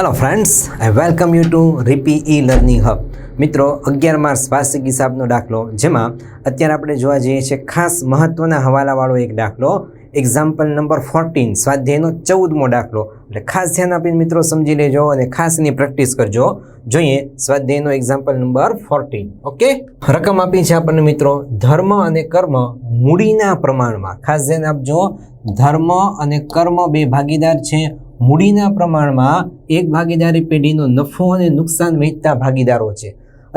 Hello friends, I welcome you to રીપી e learning hub. મિત્રો, 11 March વાર્ષિક હિસાબનો દાખલો, જેમાં અત્યારે આપણે જોવા જઈએ છીએ ખાસ મહત્વના હવાલાવાળો એક દાખલો, એક્ઝામ્પલ નંબર 14, સ્વાધ્યાયનો 14મો દાખલો. એટલે ખાસ ધ્યાન આપીને મિત્રો સમજી લેજો અને ખાસ એની પ્રેક્ટિસ કરજો. જોઈએ સ્વાધ્યાયનો એક્ઝામ્પલ નંબર 14. ઓકે, રકમ આપી છે આપણને મિત્રો, ધર્મ અને કર્મ મૂડીના પ્રમાણમાં. ખાસ ધ્યાન આપજો, ધર્મ અને કર્મ બે ભાગીદાર છે. મૂડીના પ્રમાણમાં એક ભાગીદારી પેઢીનો નફો અને નુકસાન વહેંચતા ભાગીદારો છે.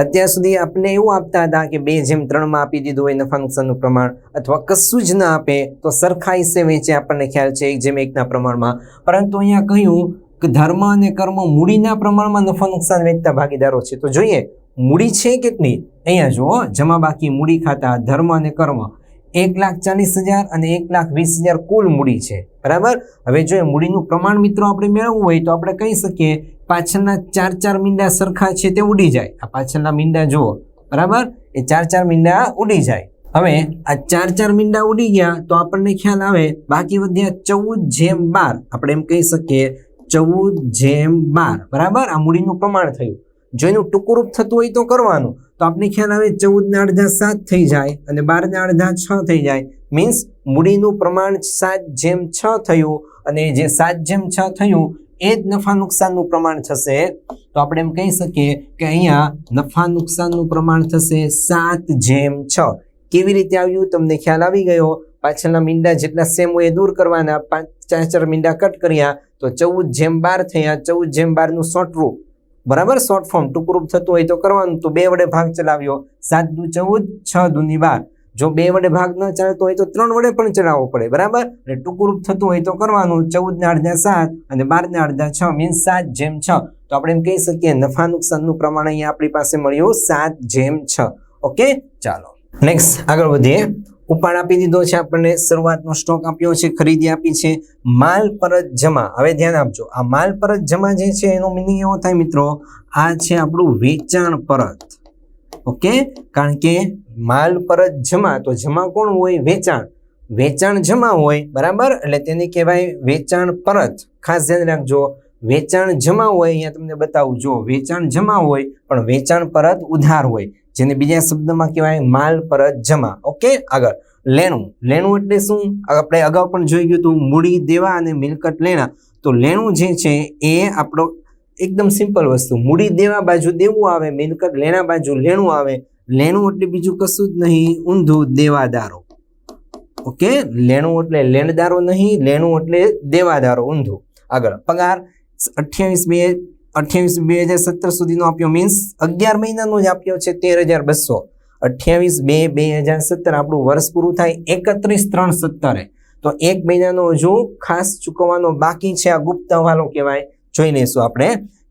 અત્યાર સુધી આપણે એવું આપતા હતા કે 2:3 આપી દીધું હોય નફા નુકસાનનું પ્રમાણ, અથવા કશું જ ના આપે તો સરખા હિસ્સે વહેંચે, આપણને ખ્યાલ છે 1:1 પ્રમાણમાં. પરંતુ અહીંયા કહ્યું કે ધર્મ અને કર્મ મૂડીના પ્રમાણમાં નફા નુકસાન વહેંચતા ભાગીદારો છે. તો જોઈએ મૂડી છે કેટલી. અહીંયા જુઓ, જમા બાકી મૂડી ખાતા ધર્મ અને કર્મ 1,40,000 અને 1,20,000 કુલ મૂડી છે. બરાબર. હવે જો મૂડીનું પ્રમાણ મિત્રો આપણે મેળવવું હોય તો આપણે કહી શકીએ પાછળના 4 મીંડા સરખા છે તે ઉડી જાય. આ પાછળના મીંડા જુઓ, બરાબર, એ 4 મીંડા ઉડી જાય. હવે આ 4 મીંડા ઉડી ગયા તો આપણને ખ્યાલ આવે બાકી વધ્યા 14/12. આપણે એમ કહી શકીએ 14/12. બરાબર, આ મૂડીનું પ્રમાણ થયું. જો એનું ટૂંકુરૂપ થતું હોય તો કરવાનું. તો આપણે ખ્યાલ આવે 14 અડધા 7 થઈ જાય અને 12 અડધા 6 થઈ જાય. મીન્સ મૂડીનું પ્રમાણ 7/6 થયું, અને જે 7/6 થયું એ જ નફા નુકસાનનું પ્રમાણ થશે. તો આપણે એમ કહી શકીએ કે અહીંયા નફા નુકસાનનું પ્રમાણ થશે 7/6. કેવી રીતે આવ્યું તમને ખ્યાલ આવી ગયો. પાછળના મીંડા જેટલા સેમ હોય એ દૂર કરવાના, 4 મીંડા કટ કર્યા તો 14/12 થયા. 14/12 નું શોર્ટ રૂપ, બરાબર, શોર્ટ ફોર્મ ટૂંકરૂપ થતું હોય તો કરવાનું. તો 2 વડે ભાગ ચલાવ્યો, 7 દુ 14, 6 દુની 12. જો 2 વડે ભાગ ન ચાલતો હોય તો 3 વડે પણ ચલાવવો પડે. બરાબર, અને ટૂંકરૂપ થતું હોય તો કરવાનું. 14 અડધા 7 અને 12 અડધા 6 મીન્સ 7/6. તો આપણે એમ કહી શકીએ નફા નુકસાનનું પ્રમાણ અહીંયા આપણી પાસે મળ્યું 7/6. ઓકે, ચાલો નેક્સ્ટ આગળ વધીએ. ઉપાડ આપી દીધો છે આપણને, શરૂઆતનો સ્ટોક આપ્યો છે, ખરીદી આપી છે, માલ પરત જમા. હવે ધ્યાન આપજો, આ માલ પરત જમા જે છે એનો મિનિંગ એવો થાય મિત્રો, આ છે આપણું વેચાણ પરત. ઓકે, કારણ કે માલ પરત જમા, તો જમા કોણ હોય? વેચાણ. વેચાણ જમા હોય, બરાબર, એટલે તેને કહેવાય વેચાણ પરત. ખાસ ધ્યાન રાખજો, વેચાણ જમા હોય, અહીંયા તમને બતાવું, જો વેચાણ જમા હોય પણ વેચાણ પરત ઉધાર હોય, જેને બીજા શબ્દમાં કહેવાય માલ પરત જમા. ઓકે, આગળ લેણું. લેણું એટલે શું? આપણે અગાઉ પણ જોઈ ગયું હતું, મૂડી દેવા અને મિલકત લેણા. તો લેણું જે છે એ આપણો એકદમ સિમ્પલ વસ્તુ, મૂડી દેવા બાજુ દેવું આવે, મિલકત લેણા બાજુ લેણું આવે. લેણું એટલે બીજું કશું જ નહીં, ઊંધું દેવાદારો. ઓકે, લેણું એટલે લેણદારો નહીં, લેણું એટલે દેવાદારો, ઊંધું. આગળ પગાર 28/2/2017 સુધીનો આપ્યો, મીન્સ 11 મહિનાનો જ આપ્યો છે, 13,200. 28/2/2017 આપણું વર્ષ પૂરું થાય 31/3/17. તો 1 મહિનાનો હજુ ખાસ ચૂકવવાનો બાકી છે. આ ગુપ્ત હવાલો કહેવાય, જોઈ લઈશું આપણે.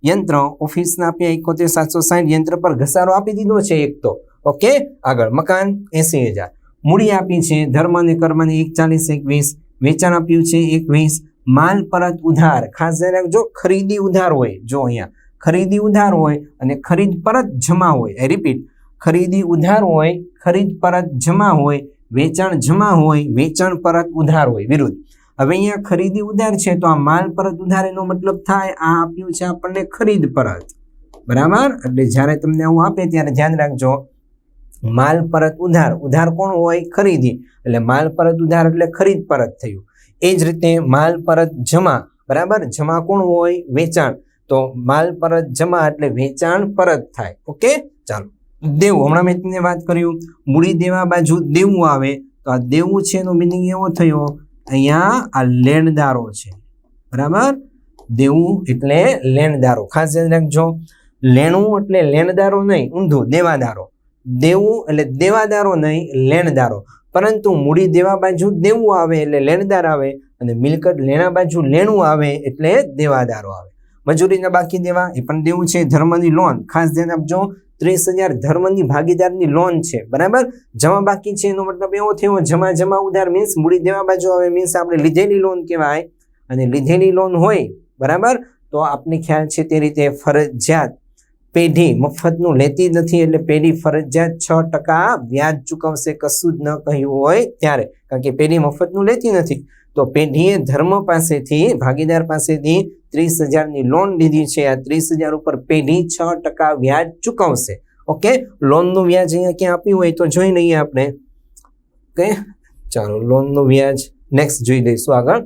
યંત્ર ઓફિસના આપ્યા 71,760. યંત્ર પર ઘસારો આપી દીધો છે એક તો. ઓકે, આગળ મકાન 80,000. મૂડી આપી છે ધર્મ અને કર્મને 1,40,20. વેચાણ આપ્યું છે 21. માલ પરત ઉધાર. ખાસ ધ્યાન રાખજો, ખરીદી ઉધાર હોય. જો અહીંયા ખરીદી ઉધાર હોય અને ખરીદ પરત જમા હોય. આઈ રિપીટ, ખરીદી ઉધાર હોય, ખરીદ પરત જમા હોય, વેચાણ જમા હોય, વેચાણ પરત ઉધાર હોય, વિરુદ્ધ. હવે અહીંયા ખરીદી ઉધાર છે તો આ માલ પરત ઉધાર, એનો મતલબ થાય આ આપ્યું છે આપણને ખરીદ પરત. બરાબર, એટલે જ્યારે તમને આવું આપે ત્યારે ધ્યાન રાખજો, માલ પરત ઉધાર. ઉધાર કોણ હોય? ખરીદી. એટલે માલ પરત ઉધાર એટલે ખરીદ પરત થયું. એ જ રીતે માલ પરત જમા. બરાબર, જમા કોણ હોય? વેચાણ. તો માલ પરત જમા એટલે વેચાણ પરત થાય. ઓકે, ચાલો. દેવું, હમણાં મેં તમને વાત કર્યું, મૂડી દેવા બાજુ દેવું આવે. તો આ દેવું છે એનો મિનિંગ એવો થયો, અહીંયા આ લેણદારો છે. બરાબર, દેવું એટલે લેણદારો. ખાસ ધ્યાન રાખજો, લેણું એટલે લેણદારો નહીં, ઊંધું દેવાદારો. દેવું એટલે દેવાદારો નહીં, લેણદારો. પરંતુ મૂડી દેવા બાજુ દેવું આવે એટલે લેણદાર આવે, અને મિલકત લેણા બાજુ લેણું આવે એટલે દેવાદારો આવે. મજૂરીના બાકી દેવા, એ પણ દેવું છે. ધર્મની લોન, ખાસ ધ્યાન આપજો, 30,000 ધર્મની ભાગીદારની લોન છે. બરાબર, જમા બાકી છે એનો મતલબ એવો થયો, જમા ઉધાર મીન્સ મૂડી દેવા બાજુ આવે, મીન્સ આપણે લીધેલી લોન કહેવાય. અને લીધેલી લોન હોય, બરાબર, તો આપને ખ્યાલ છે તે રીતે ફરજિયાત પેઢી મફતનું લેતી નથી, એટલે પેઢી ફરજિયાત 6% વ્યાજ ચૂકવશે, કશું જ ન કહ્યું હોય ત્યારે. કારણ કે પેઢી મફતનું લેતી નથી, તો પેઢીએ ધર્મ પાસેથી, ભાગીદાર પાસેથી 30,000ની લોન લીધી છે, આ 30,000 ઉપર પેઢી 6% વ્યાજ ચૂકવશે. ઓકે, લોનનું વ્યાજ અહીંયા ક્યાં આપ્યું હોય તો જોઈ લઈએ આપણે. ઓકે, ચાલો લોનનું વ્યાજ નેક્સ્ટ જોઈ લઈશું આગળ.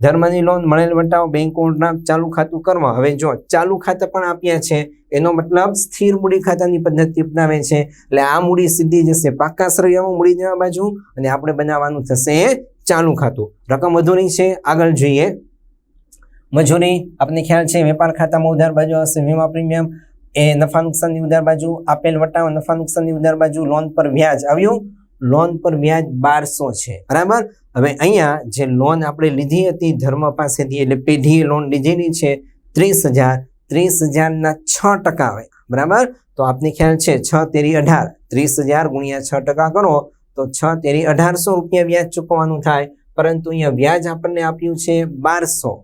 ધર્મની લોન, મળેલ વટાવ, બેંક ઓવરડ્રાફ્ટ, ચાલુ ખાતું, કર્મ. હવે જો ચાલુ ખાતા પણ આપ્યા છે, એનો મતલબ સ્થિર મૂડી ખાતાની પદ્ધતિ અપનાવે છે, એટલે આ મૂડી સીધી જશે પાકા સરવૈયામાં મૂડી દેવા બાજુ અને આપણે બનાવવાનું થશે ચાલુ ખાતું. રકમ વધુની છે, આગળ જોઈએ. મજૂરી આપણને ખ્યાલ છે, વેપાર ખાતામાં ઉધાર બાજુ હશે, વીમા પ્રીમિયમ એ નફા નુકસાનની ઉધાર બાજુ, આપેલ વટાવ નફા નુકસાનની ઉધાર બાજુ, લોન પર વ્યાજ આવ્યું, લોન પર વ્યાજ 1200 છે, બરાબર. હવે અહીંયા જે લોન આપણે લીધી હતી ધર્મ પાસેથી, એટલે પેઢીએ લોન લીધેલી છે 30,000, 30,000ના 6% આવે, બરાબર. તો આપને ખ્યાલ છે 6 તેરી 18, 30,000 ગુણ્યા 6% કરો તો 6 તેરી 1800 રૂપિયા વ્યાજ ચૂકવવાનું થાય, પરંતુ અહીંયા વ્યાજ આપણને આપ્યું છે 1200.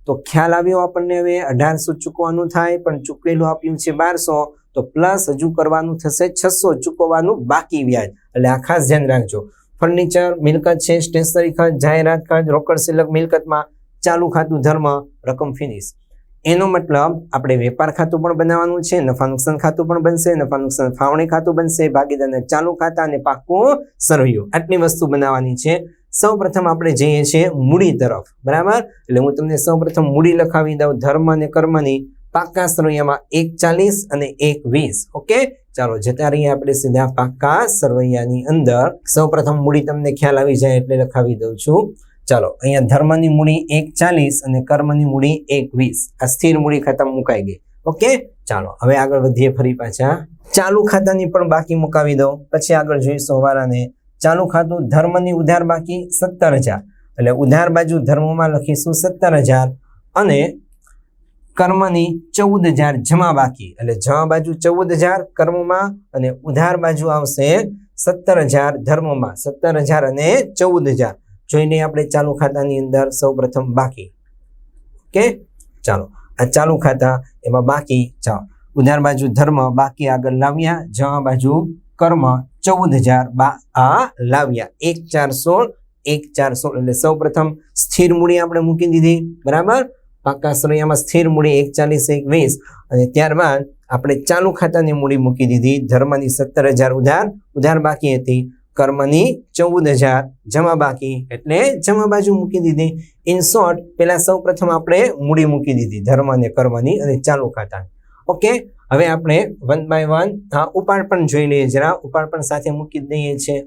તો ખ્યાલ આવ્યો આપણને. હવે 1800 ચૂકવવાનું થાય, પણ ચૂકવેલું આપ્યું છે 1200, તો પ્લસ હજુ કરવાનું થશે 600 ચૂકવવાનું બાકી વ્યાજ. એટલે આ ખાસ ધ્યાન રાખજો. ફર્નિચર, મિલકત છે, સ્ટેશનરી ખર્ચ, જાહેરાત ખર્ચ, રોકડ સિલક મિલકતમાં, ચાલુ ખાતું ધર્મ, રકમ ફિનિશ. એનો મતલબ આપણે વેપાર ખાતું પણ બનાવવાનું છે, નફા નુકસાન ખાતું પણ બનશે, નફા નુકસાન ફાળવણી ખાતું બનશે, ભાગીદારના ચાલુ ખાતા અને પાકું સરવૈયું, આટલી વસ્તુ બનાવવાની છે. સૌ પ્રથમ આપણે જઈએ છીએ મૂડી તરફ, બરાબર. એટલે હું તમને સૌ પ્રથમ મૂડી લખાવી દઉં. ધર્મ અને કર્મની પાકા સરવૈયામાં 140 અને 120. ઓકે, ચાલો જતા રહીએ આપણે સીધા પાકા સરવૈયાની અંદર. સૌ પ્રથમ મૂડી તમને ખ્યાલ આવી જાય એટલે લખાવી દઉં છું. ચાલો, અહીંયા ધર્મની મૂડી 140 અને કર્મની મૂડી 120, આ સ્થિર મૂડી ખાતામાં મુકાઈ ગઈ. ઓકે, ચાલો હવે આગળ વધીએ. ફરી પાછા ચાલુ ખાતાની પણ બાકી મુકાવી દઉં, પછી આગળ જોઈશું હવારાને. ચાલુ ખાતું ધર્મની ઉધાર બાકી 17,000, એટલે ઉધાર બાજુ ધર્મમાં લખીશું 17,000 અને કર્મની 14,000 જમા બાકી, એટલે જમા બાજુ 14,000 કર્મમાં અને ઉધાર બાજુ આવશે 17,000 ધર્મમાં. 17,000 અને 14,000 જોઈને આપણે ચાલુ ખાતાની અંદર સૌ પ્રથમ બાકી. ઓકે, ચાલો આ ચાલુ ખાતા એમાં બાકી, ચાલો ઉધાર બાજુ ધર્મ બાકી આગળ લાવ્યા, જમા બાજુ કર્મ 14,000 આ લાવ્યા, 1,416, 1,416. એટલે સૌ પ્રથમ સ્થિર મૂડી આપણે મૂકી દીધી, બરાબર. પાકા સરવૈયામાં સ્થિર મૂડી 140, 120 અને ત્યારબાદ આપણે ચાલુ ખાતાની મૂડી મૂકી દીધી. ધર્મની 17,000 ઉધાર બાકી હતી, કર્મની 14,000 જમા બાકી, એટલે જમા બાજુ મૂકી દીધી. ઇન શોર્ટ પેલા સૌ પ્રથમ આપણે મૂડી મૂકી દીધી ધર્મ અને કર્મની અને ચાલુ ખાતાની. ઓકે, હવે આપણે 1 by 1 ઉપાડ પણ જોઈ લઈએ જરા. ઉપાડ પણ સાથે મૂકી દઈએ છીએ.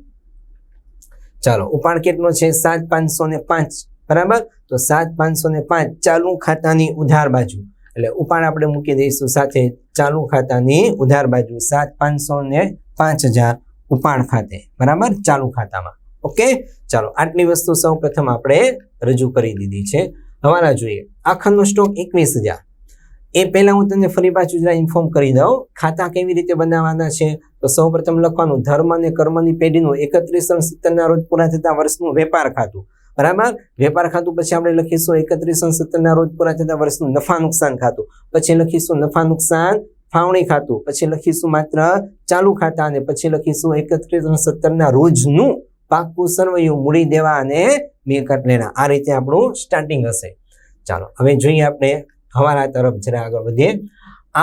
ચાલો, ઉપાડ કેટલો છે? 7,505, બરાબર. તો 7,505 ચાલુ ખાતાની ઉધાર બાજુ, એટલે ઉપાડ આપણે મૂકી દઈશું સાથે ચાલુ ખાતાની ઉધાર બાજુ 7,505,000 ઉપાડ ખાતે, બરાબર, ચાલુ ખાતામાં. ઓકે, ચાલો આટલી વસ્તુ સૌ પ્રથમ આપણે રજૂ કરી દીધી છે. હવાલા જોઈએ. આખરનો સ્ટોક 21,000. એ પહેલા હું તમને ફરી પાછું જરા ઇન્ફોર્મ કરી દઉં ખાતા કેવી રીતે બનાવવાના છે. તો સૌ પ્રથમ લખવાનું ધર્મ અને કર્મની પેઢીનું 31/7 રોજ પૂરા થતા વર્ષનું વેપાર ખાતું, બરાબર. વેપાર ખાતું પછી આપણે લખીશું 31/7 રોજ પૂરા થતા વર્ષનું નફા નુકસાન ખાતું, પછી લખીશું નફા નુકસાન ફાળવણી ખાતું, પછી લખીશું માત્ર ચાલુ ખાતા અને પછી લખીશું 31/7 રોજનું પાકું સરવૈયું મૂડી દેવા અને મિલકત લેણા. આ રીતે આપણું સ્ટાર્ટિંગ હશે. ચાલો હવે જોઈએ આપણે હવાલા તરફ જરા આગળ વધીએ.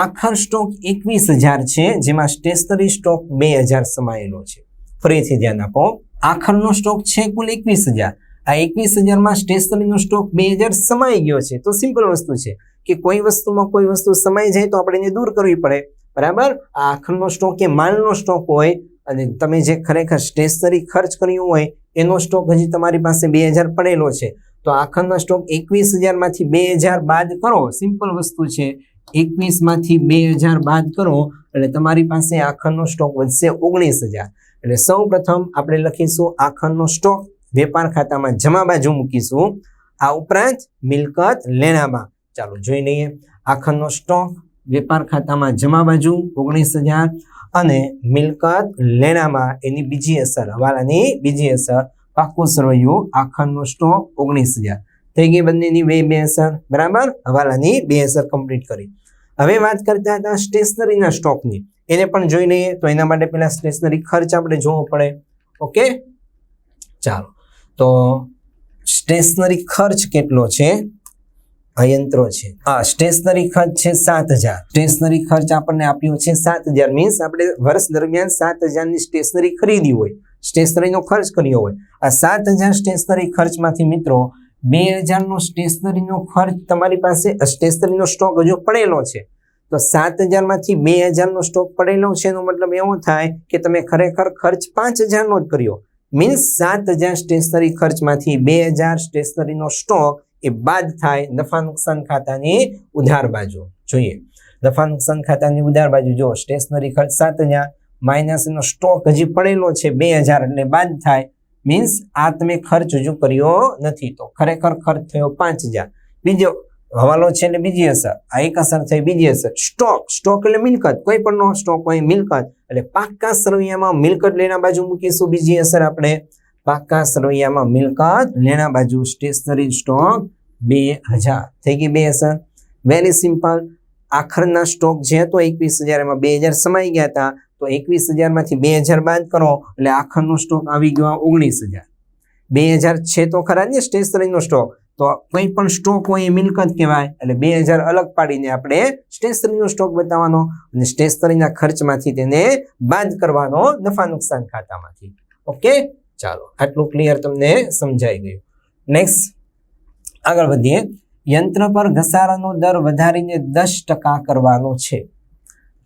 આખર સ્ટોક 21,000 છે, જેમાં સ્ટેશનરી સ્ટોક 2,000 સમાયેલો છે. ફરીથી ધ્યાન આપો, આખરનો સ્ટોક છે કુલ 21,000. આ 21,000માં સ્ટેશનરીનો સ્ટોક 2,000 સમાઈ ગયો છે. તો સિમ્પલ વસ્તુ છે કે કોઈ વસ્તુમાં કોઈ વસ્તુ સમાઈ જાય તો આપણે એને દૂર કરવી પડે, બરાબર. આ આખરનો સ્ટોક એ માલનો સ્ટોક હોય અને તમે જે ખરેખર સ્ટેશનરી ખર્ચ કર્યું હોય એનો સ્ટોક હજી તમારી પાસે 2,000 પડેલો છે. તો આખરનો સ્ટોક 21,000માંથી 2,000 બાદ કરો. સિમ્પલ વસ્તુ છે, 21માંથી 2,000 બાદ કરો એટલે તમારી પાસે આખરનો સ્ટોક વધશે 19,000. એટલે સૌ પ્રથમ આપણે લખીશું આખરનો સ્ટોક વેપાર ખાતામાં જમા બાજુ મૂકીશું, આ ઉપરાંત મિલકત લેણામાં. ચાલો જોઈ લઈએ. આખરનો સ્ટોક વેપાર ખાતામાં જમા બાજુ 19,000 અને મિલકત લેણામાં એની બીજી અસર, હવાલાની બીજી અસર પાકું સરવૈયું આખરનો સ્ટોક 19,000 થઈ ગઈ. બંનેની બે અસર, બરાબર. હવાલાની 2 અસર કમ્પ્લીટ કરી. હવે વાત કરતા હતા સ્ટેશનરીના સ્ટોકની, એને પણ જોઈ લઈએ. તો એના માટે પેલા સ્ટેશનરી ખર્ચ આપણે જોવો પડે. ઓકે, ચાલો તો સ્ટેશનરી ખર્ચ કેટલો છે આ યંત્રો છે. સ્ટેશનરી ખર્ચ છે 7,000. સ્ટેશનરી ખર્ચ આપણને આપ્યો છે 7,000. મીન્સ આપણે વર્ષ દરમિયાન 7,000 ની સ્ટેશનરી ખરીદી હોય, સ્ટેશનરીનો ખર્ચ કર્યો હોય. આ 7,000 સ્ટેશનરી ખર્ચમાંથી મિત્રો 2,000 નો સ્ટેશનરીનો ખર્ચ તમારી પાસે સ્ટેશનરીનો સ્ટોક હજુ પડેલો છે. તો 7,000 માંથી 2,000 નો સ્ટોક પડેલો છે એનો મતલબ એવો થાય કે તમે ખરેખર ખર્ચ 5,000 નો જ કર્યો. મીન્સ 7,000 સ્ટેશનરી ખર્ચમાંથી 2,000 સ્ટેશનરીનો સ્ટોક એ બાદ થાય નફા નુકસાન ખાતાની ઉધાર બાજુ. જોઈએ નફા નુકસાન ખાતાની ઉધાર બાજુ જો સ્ટેશનરી ખર્ચ 7,000 માઇનસ એનો સ્ટોક હજી પડેલો છે 2,000 એટલે બાદ થાય. મીન્સ આ તમે ખર્ચ હજુ કર્યો નથી તો ખરેખર ખર્ચ થયો 5,000. બીજો હવાલો છે એટલે બીજી અસર, આ એક અસર થઈ. બીજી અસર સ્ટોક એટલે મિલકત, કોઈ પણ નો સ્ટોક હોય મિલકત એટલે પાક્કા સરવૈયામાં મિલકત લેણા બાજુ મૂકીશું. બીજી અસર આપણે પાક્કા સરવૈયામાં મિલકત લેણા બાજુ સ્ટેશનરી સ્ટોક 2,000 થઈ ગઈ. 2 અસર વેરી સિમ્પલ. આખરના સ્ટોક જે હતો 21,000 એમાં 2,000 સમાઈ ગયા હતા તો 21,000 માંથી 2,000 બાદ કરો એટલે આખરનો સ્ટોક આવી ગયો 19,000. 2,000 છે તો ખરા ને સ્ટેશનરીનો સ્ટોક, તો કોઈ પણ સ્ટોક હોય એ મિલકત કહેવાય એટલે 2,000 અલગ પાડીને આપણે સ્ટેશનરીનો સ્ટોક બતાવવાનો અને સ્ટેશનરીના ખર્ચમાંથી તેને બાદ કરવાનો નફા નુકસાન ખાતામાંથી. ઓકે, ચાલો આટલું ક્લિયર તમને સમજાઈ ગયું. નેક્સ્ટ આગળ વધીએ. યંત્ર પર ઘસારાનો દર વધારીને 10% કરવાનો છે.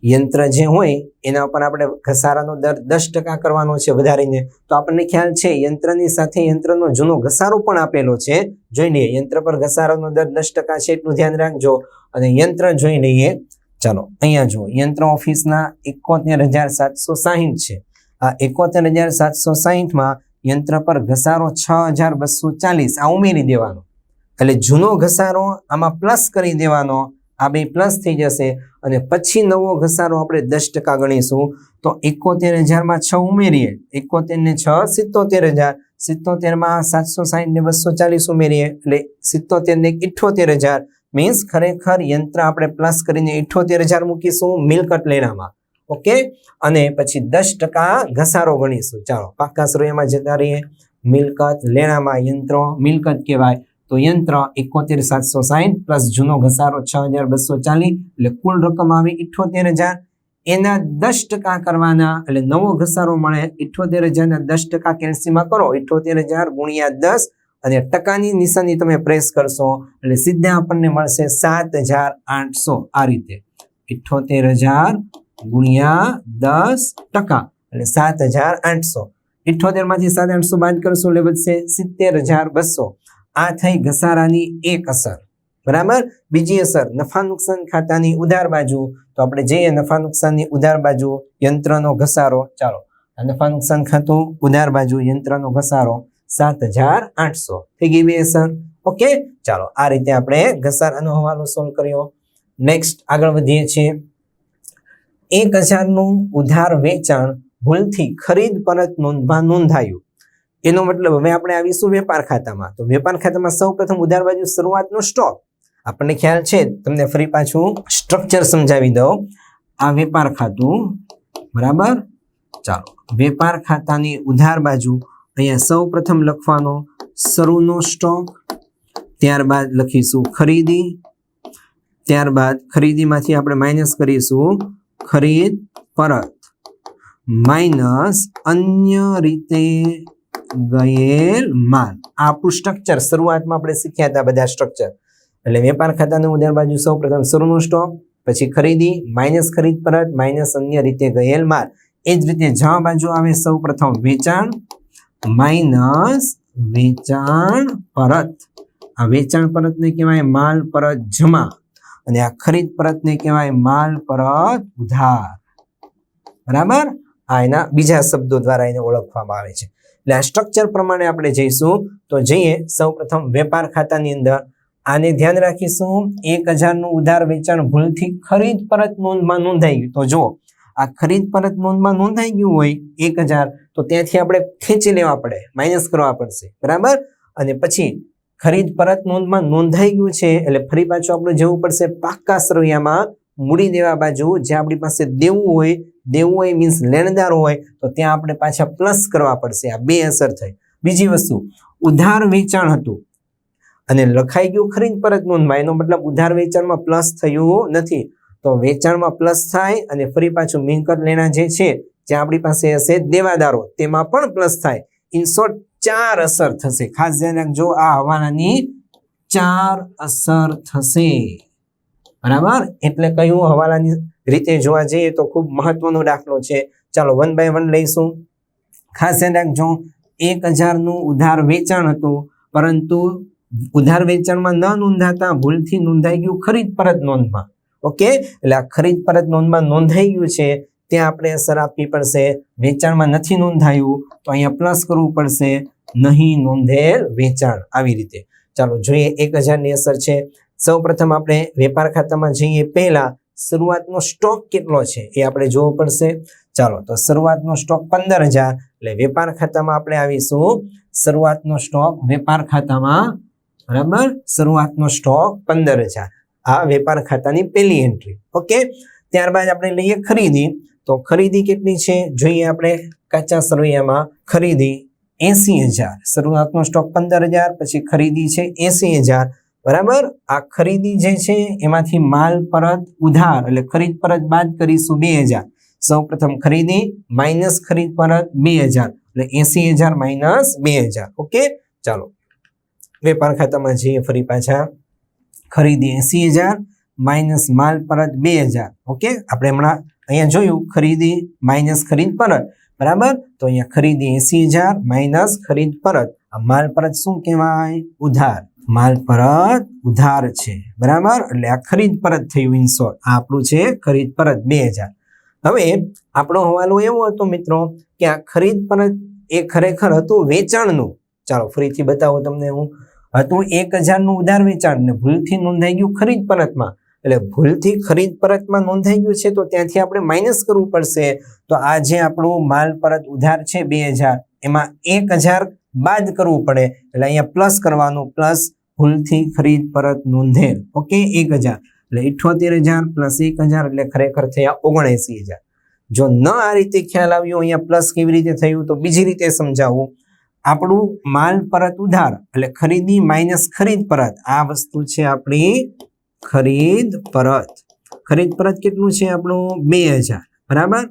યંત્ર જે હોય એના ઉપર આપણે ઘસારાનો દર 10% કરવાનો છે વધારીને. તો આપણને ખ્યાલ છે યંત્રની સાથે યંત્રનો જૂનો ઘસારો પણ આપેલો છે. જોઈ લઈએ યંત્ર પર ઘસારાનો દર 10% છે એટલું ધ્યાન રાખજો. અને યંત્ર જોઈ લઈએ. ચાલો અહીંયા જુઓ યંત્ર ઓફિસના 71,760 છે. આ 71,760 માં યંત્ર પર ઘસારો 6,240 આ ઉમેરી દેવાનો એટલે જૂનો ઘસારો આમાં પ્લસ કરી દેવાનો. આ બે પ્લસ થઈ જશે અને પછી નવો ઘસારો આપણે 10% ગણીશું. તો 71,000 માં 6 ઉમેરીએ, 71 ને 6 77,000, 77 માં 760 ને 240 ઉમેરીએ એટલે 77 ને 78,000. મીન્સ ખરેખર યંત્ર આપણે પ્લસ કરીને 78,000 મૂકીશું મિલકત લેણામાં. ઓકે, અને પછી 10% ઘસારો ગણીશું. ચાલો પાક્કા સરવૈયામાં જતા રહીએ. મિલકત લેણામાં યંત્રો મિલકત કહેવાય. તો યંત્ર 71,760 પ્લસ જૂનો ઘસારો 6,240 એટલે કુલ રકમ આવી 78,000. એના 10% કરવાના એટલે નવો ઘસારો મળે. 78,000 ના 10% કેલ્સીમાં કરો 78,000 ગુણ્યા 10 અને ટકાની નિશાની તમે પ્રેસ કરશો એટલે સીધા આપણને મળશે 7,800. આ રીતે 78,000 ગુણ્યા 10% એટલે 7,800. 78 માંથી 7,800 બાદ કરશો એટલે વધશે 70,200. આ થઈ ઘસારાની એક અસર. બરાબર. બીજી અસર નફા નુકસાન ખાતાની ઉધાર બાજુ. તો આપણે જઈએ નફા નુકસાનની ઉધાર બાજુ યંત્રનો ઘસારો. ચાલો નફા નુકસાન ખાતું ઉધાર બાજુ યંત્રનો ઘસારો 7,800 થઈ ગઈ 2 અસર. ઓકે, ચાલો આ રીતે આપણે ઘસારાનો હવાલો સોલ્વ કર્યો. નેક્સ્ટ આગળ વધીએ છીએ. 1,000 નું ઉધાર વેચાણ ભૂલથી ખરીદ પરત નોંધમાં નોંધાયું. એનો મતલબ હવે આપણે આવીશું વેપાર ખાતામાં. તો વેપાર ખાતામાં સૌ પ્રથમ ઉધાર બાજુ શરૂઆતનો સ્ટોક. આપણને ખ્યાલ છે, તમને ફરી પાછું સ્ટ્રક્ચર સમજાવી દઉં. આ વેપાર ખાતું, બરાબર. ચાલો વેપાર ખાતાની ઉધાર બાજુ અહીંયા સૌ પ્રથમ લખવાનો શરૂનો સ્ટોક, ત્યારબાદ લખીશું ખરીદી, ત્યારબાદ ખરીદીમાંથી આપણે માઇનસ કરીશું ખરીદ પરત માઇનસ અન્ય રીતે ગયેલ માલ. આપણું સ્ટ્રક્ચર શરૂઆતમાં આપણે શીખ્યા હતા બધા સ્ટ્રક્ચર. એટલે વેપાર ખાતાનું ઉધાર બાજુ સૌ પ્રથમ શરૂનો સ્ટોક, પછી ખરીદી માઇનસ ખરીદ પરત માઇનસ અન્ય રીતે ગયેલ માલ. એ જ રીતે જવા બાજુ આવે સૌ પ્રથમ વેચાણ માઇનસ વેચાણ પરત. આ વેચાણ પરતને કહેવાય માલ પરત જમા અને આ ખરીદ પરતને કહેવાય માલ પરત ઉધાર. બરાબર. આ એના બીજા શબ્દો દ્વારા એને ઓળખવામાં આવે છે. એટલે આ સ્ટ્રક્ચર પ્રમાણે આપણે જઈશું. તો જઈએ સૌ પ્રથમ વેપાર ખાતાની અંદર. આને ધ્યાન રાખીશું. 1,000 નું ઉધાર વેચાણ ભૂલથી ખરીદ પરત નોંધમાં નોંધાઈ ગયું. તો જો આ ખરીદ પરત નોંધમાં નોંધાઈ ગયું હોય 1,000 તો ત્યાંથી આપણે ખેંચી લેવા પડે, માઇનસ કરવા પડશે. બરાબર. અને પછી ખરીદ પરત નોંધમાં નોંધાઈ ગયું છે એટલે ફરી પાછું આપણે જવું પડશે પાક્કા સરવૈયામાં મૂડી દેવા બાજુ. જે આપણી પાસે દેવું હોય મીન્સ લેણદાર હોય તો ત્યાં આપણે પાછા પ્લસ કરવા પડશે. આ 2 અસર થઈ. બીજી વસ્તુ ઉધાર વેચાણ હતું અને લખાઈ ગયું ખરીદ પરત નોંધમાં, એનો મતલબ ઉધાર વેચાણમાં પ્લસ થયું નથી. તો વેચાણમાં પ્લસ થાય અને ફરી પાછું મિલકત લેણા જે છે, જે આપણી પાસે હશે દેવાદારો, તેમાં પણ પ્લસ થાય. ઇન શોર્ટ 4 અસર થશે. ખાસ ધ્યાન રાખજો, આ હવાલાની 4 અસર થશે. બરાબર, એટલે કયું હવાલાની રીતે જોવા જઈએ તો ખૂબ મહત્વનો દાખલો છે. ચાલો 1 by 1 લઈશું. ખાસ ધ્યાન રાખજો, 1000 નું ઉધાર વેચાણ હતું, પરંતુ ઉધાર વેચાણમાં ન નોંધાતા ભૂલથી નોંધાઈ ગયું ખરીદ પરત નોંધમાં. ઓકે, એટલે આ ખરીદ પરત નોંધમાં નોંધાઈ ગયું છે, ત્યાં આપણે અસર આપવી પડશે. વેચાણમાં નથી નોંધાયું તો અહીંયા પ્લસ કરવું પડશે, નહીં નોંધેલ વેચાણ. આવી રીતે ચાલો જોઈએ 1000 ની અસર છે. સૌ પ્રથમ આપણે વેપાર ખાતામાં જઈએ પહેલા શરૂઆતનો સ્ટોક કેટલો છે એ આપણે જોવો પડશે. ચાલો, તો શરૂઆતનો સ્ટોક 15000, એટલે વેપાર ખાતામાં આપણે આવીશું શરૂઆતનો સ્ટોક વેપાર ખાતામાં. બરાબર, શરૂઆતનો સ્ટોક 15000, આ વેપાર ખાતાની પહેલી એન્ટ્રી. ઓકે, ત્યારબાદ આપણે લઈએ ખરીદી. તો ખરીદી કેટલી છે જોઈએ આપણે કાચા સરવૈયામાં. ખરીદી 80000, શરૂઆતનો સ્ટોક 15000, પછી ખરીદી છે 80000. બરાબર, આ ખરીદી જે છે એમાંથી માલ પરત ઉધાર એટલે ખરીદ પરત બાદ કરીશું 2000. સૌ પ્રથમ ખરીદી માઇનસ ખરીદ પરત 2000, એટલે 80000 માઇનસ 2000. ઓકે, ચાલો વેપાર ખાતામાં જઈએ ફરી પાછા. ખરીદી 80000 માઇનસ માલ પરત 2000. ઓકે, આપણે હમણાં અહીંયા જોયું ખરીદી માઇનસ ખરીદ પરત. બરાબર, તો અહીંયા ખરીદી 80000 માઇનસ ખરીદ પરત. આ માલ પરત શું કહેવાય? ઉધાર. માલ પરત ઉધાર છે. બરાબર, એટલે આ ખરીદ પરત થયું. ઇન શોર્ટ આ આપણું છે ખરીદ પરત 2000. હવે આપણો હવાલો એવો હતો મિત્રો કે આ ખરીદ પરત એ ખરેખર હતું વેચાણનું. ચાલો ફરીથી બતાવો તમને હું. હતું 1000 નું ઉધાર વેચાણ ને ભૂલથી નોંધાઈ ગયું ખરીદ પરતમાં. એટલે ભૂલથી ખરીદ પરતમાં નોંધાઈ ગયું છે તો ત્યાંથી આપણે માઇનસ કરવું પડશે. તો આ જે આપણું માલ પરત ઉધાર છે 2000, એમાં 1000 બાદ કરવું પડે, એટલે અહીંયા પ્લસ કરવાનું. પ્લસ ભૂલથી ખરીદ પરત નોંધેલ. ઓકે, 1000, એટલે 78000 પ્લસ 1000 એટલે ખરેખર થયા 79000. જો ન આ રીતે ખ્યાલ આવ્યો અહીંયા પ્લસ કેવી રીતે થયું તો બીજી રીતે સમજાવું. આપણું માલ પરત ઉધાર એટલે ખરીદી માઇનસ ખરીદ પરત, આ વસ્તુ છે આપણી ખરીદ પરત. ખરીદ પરત કેટલું છે આપણું? 2000. બરાબર,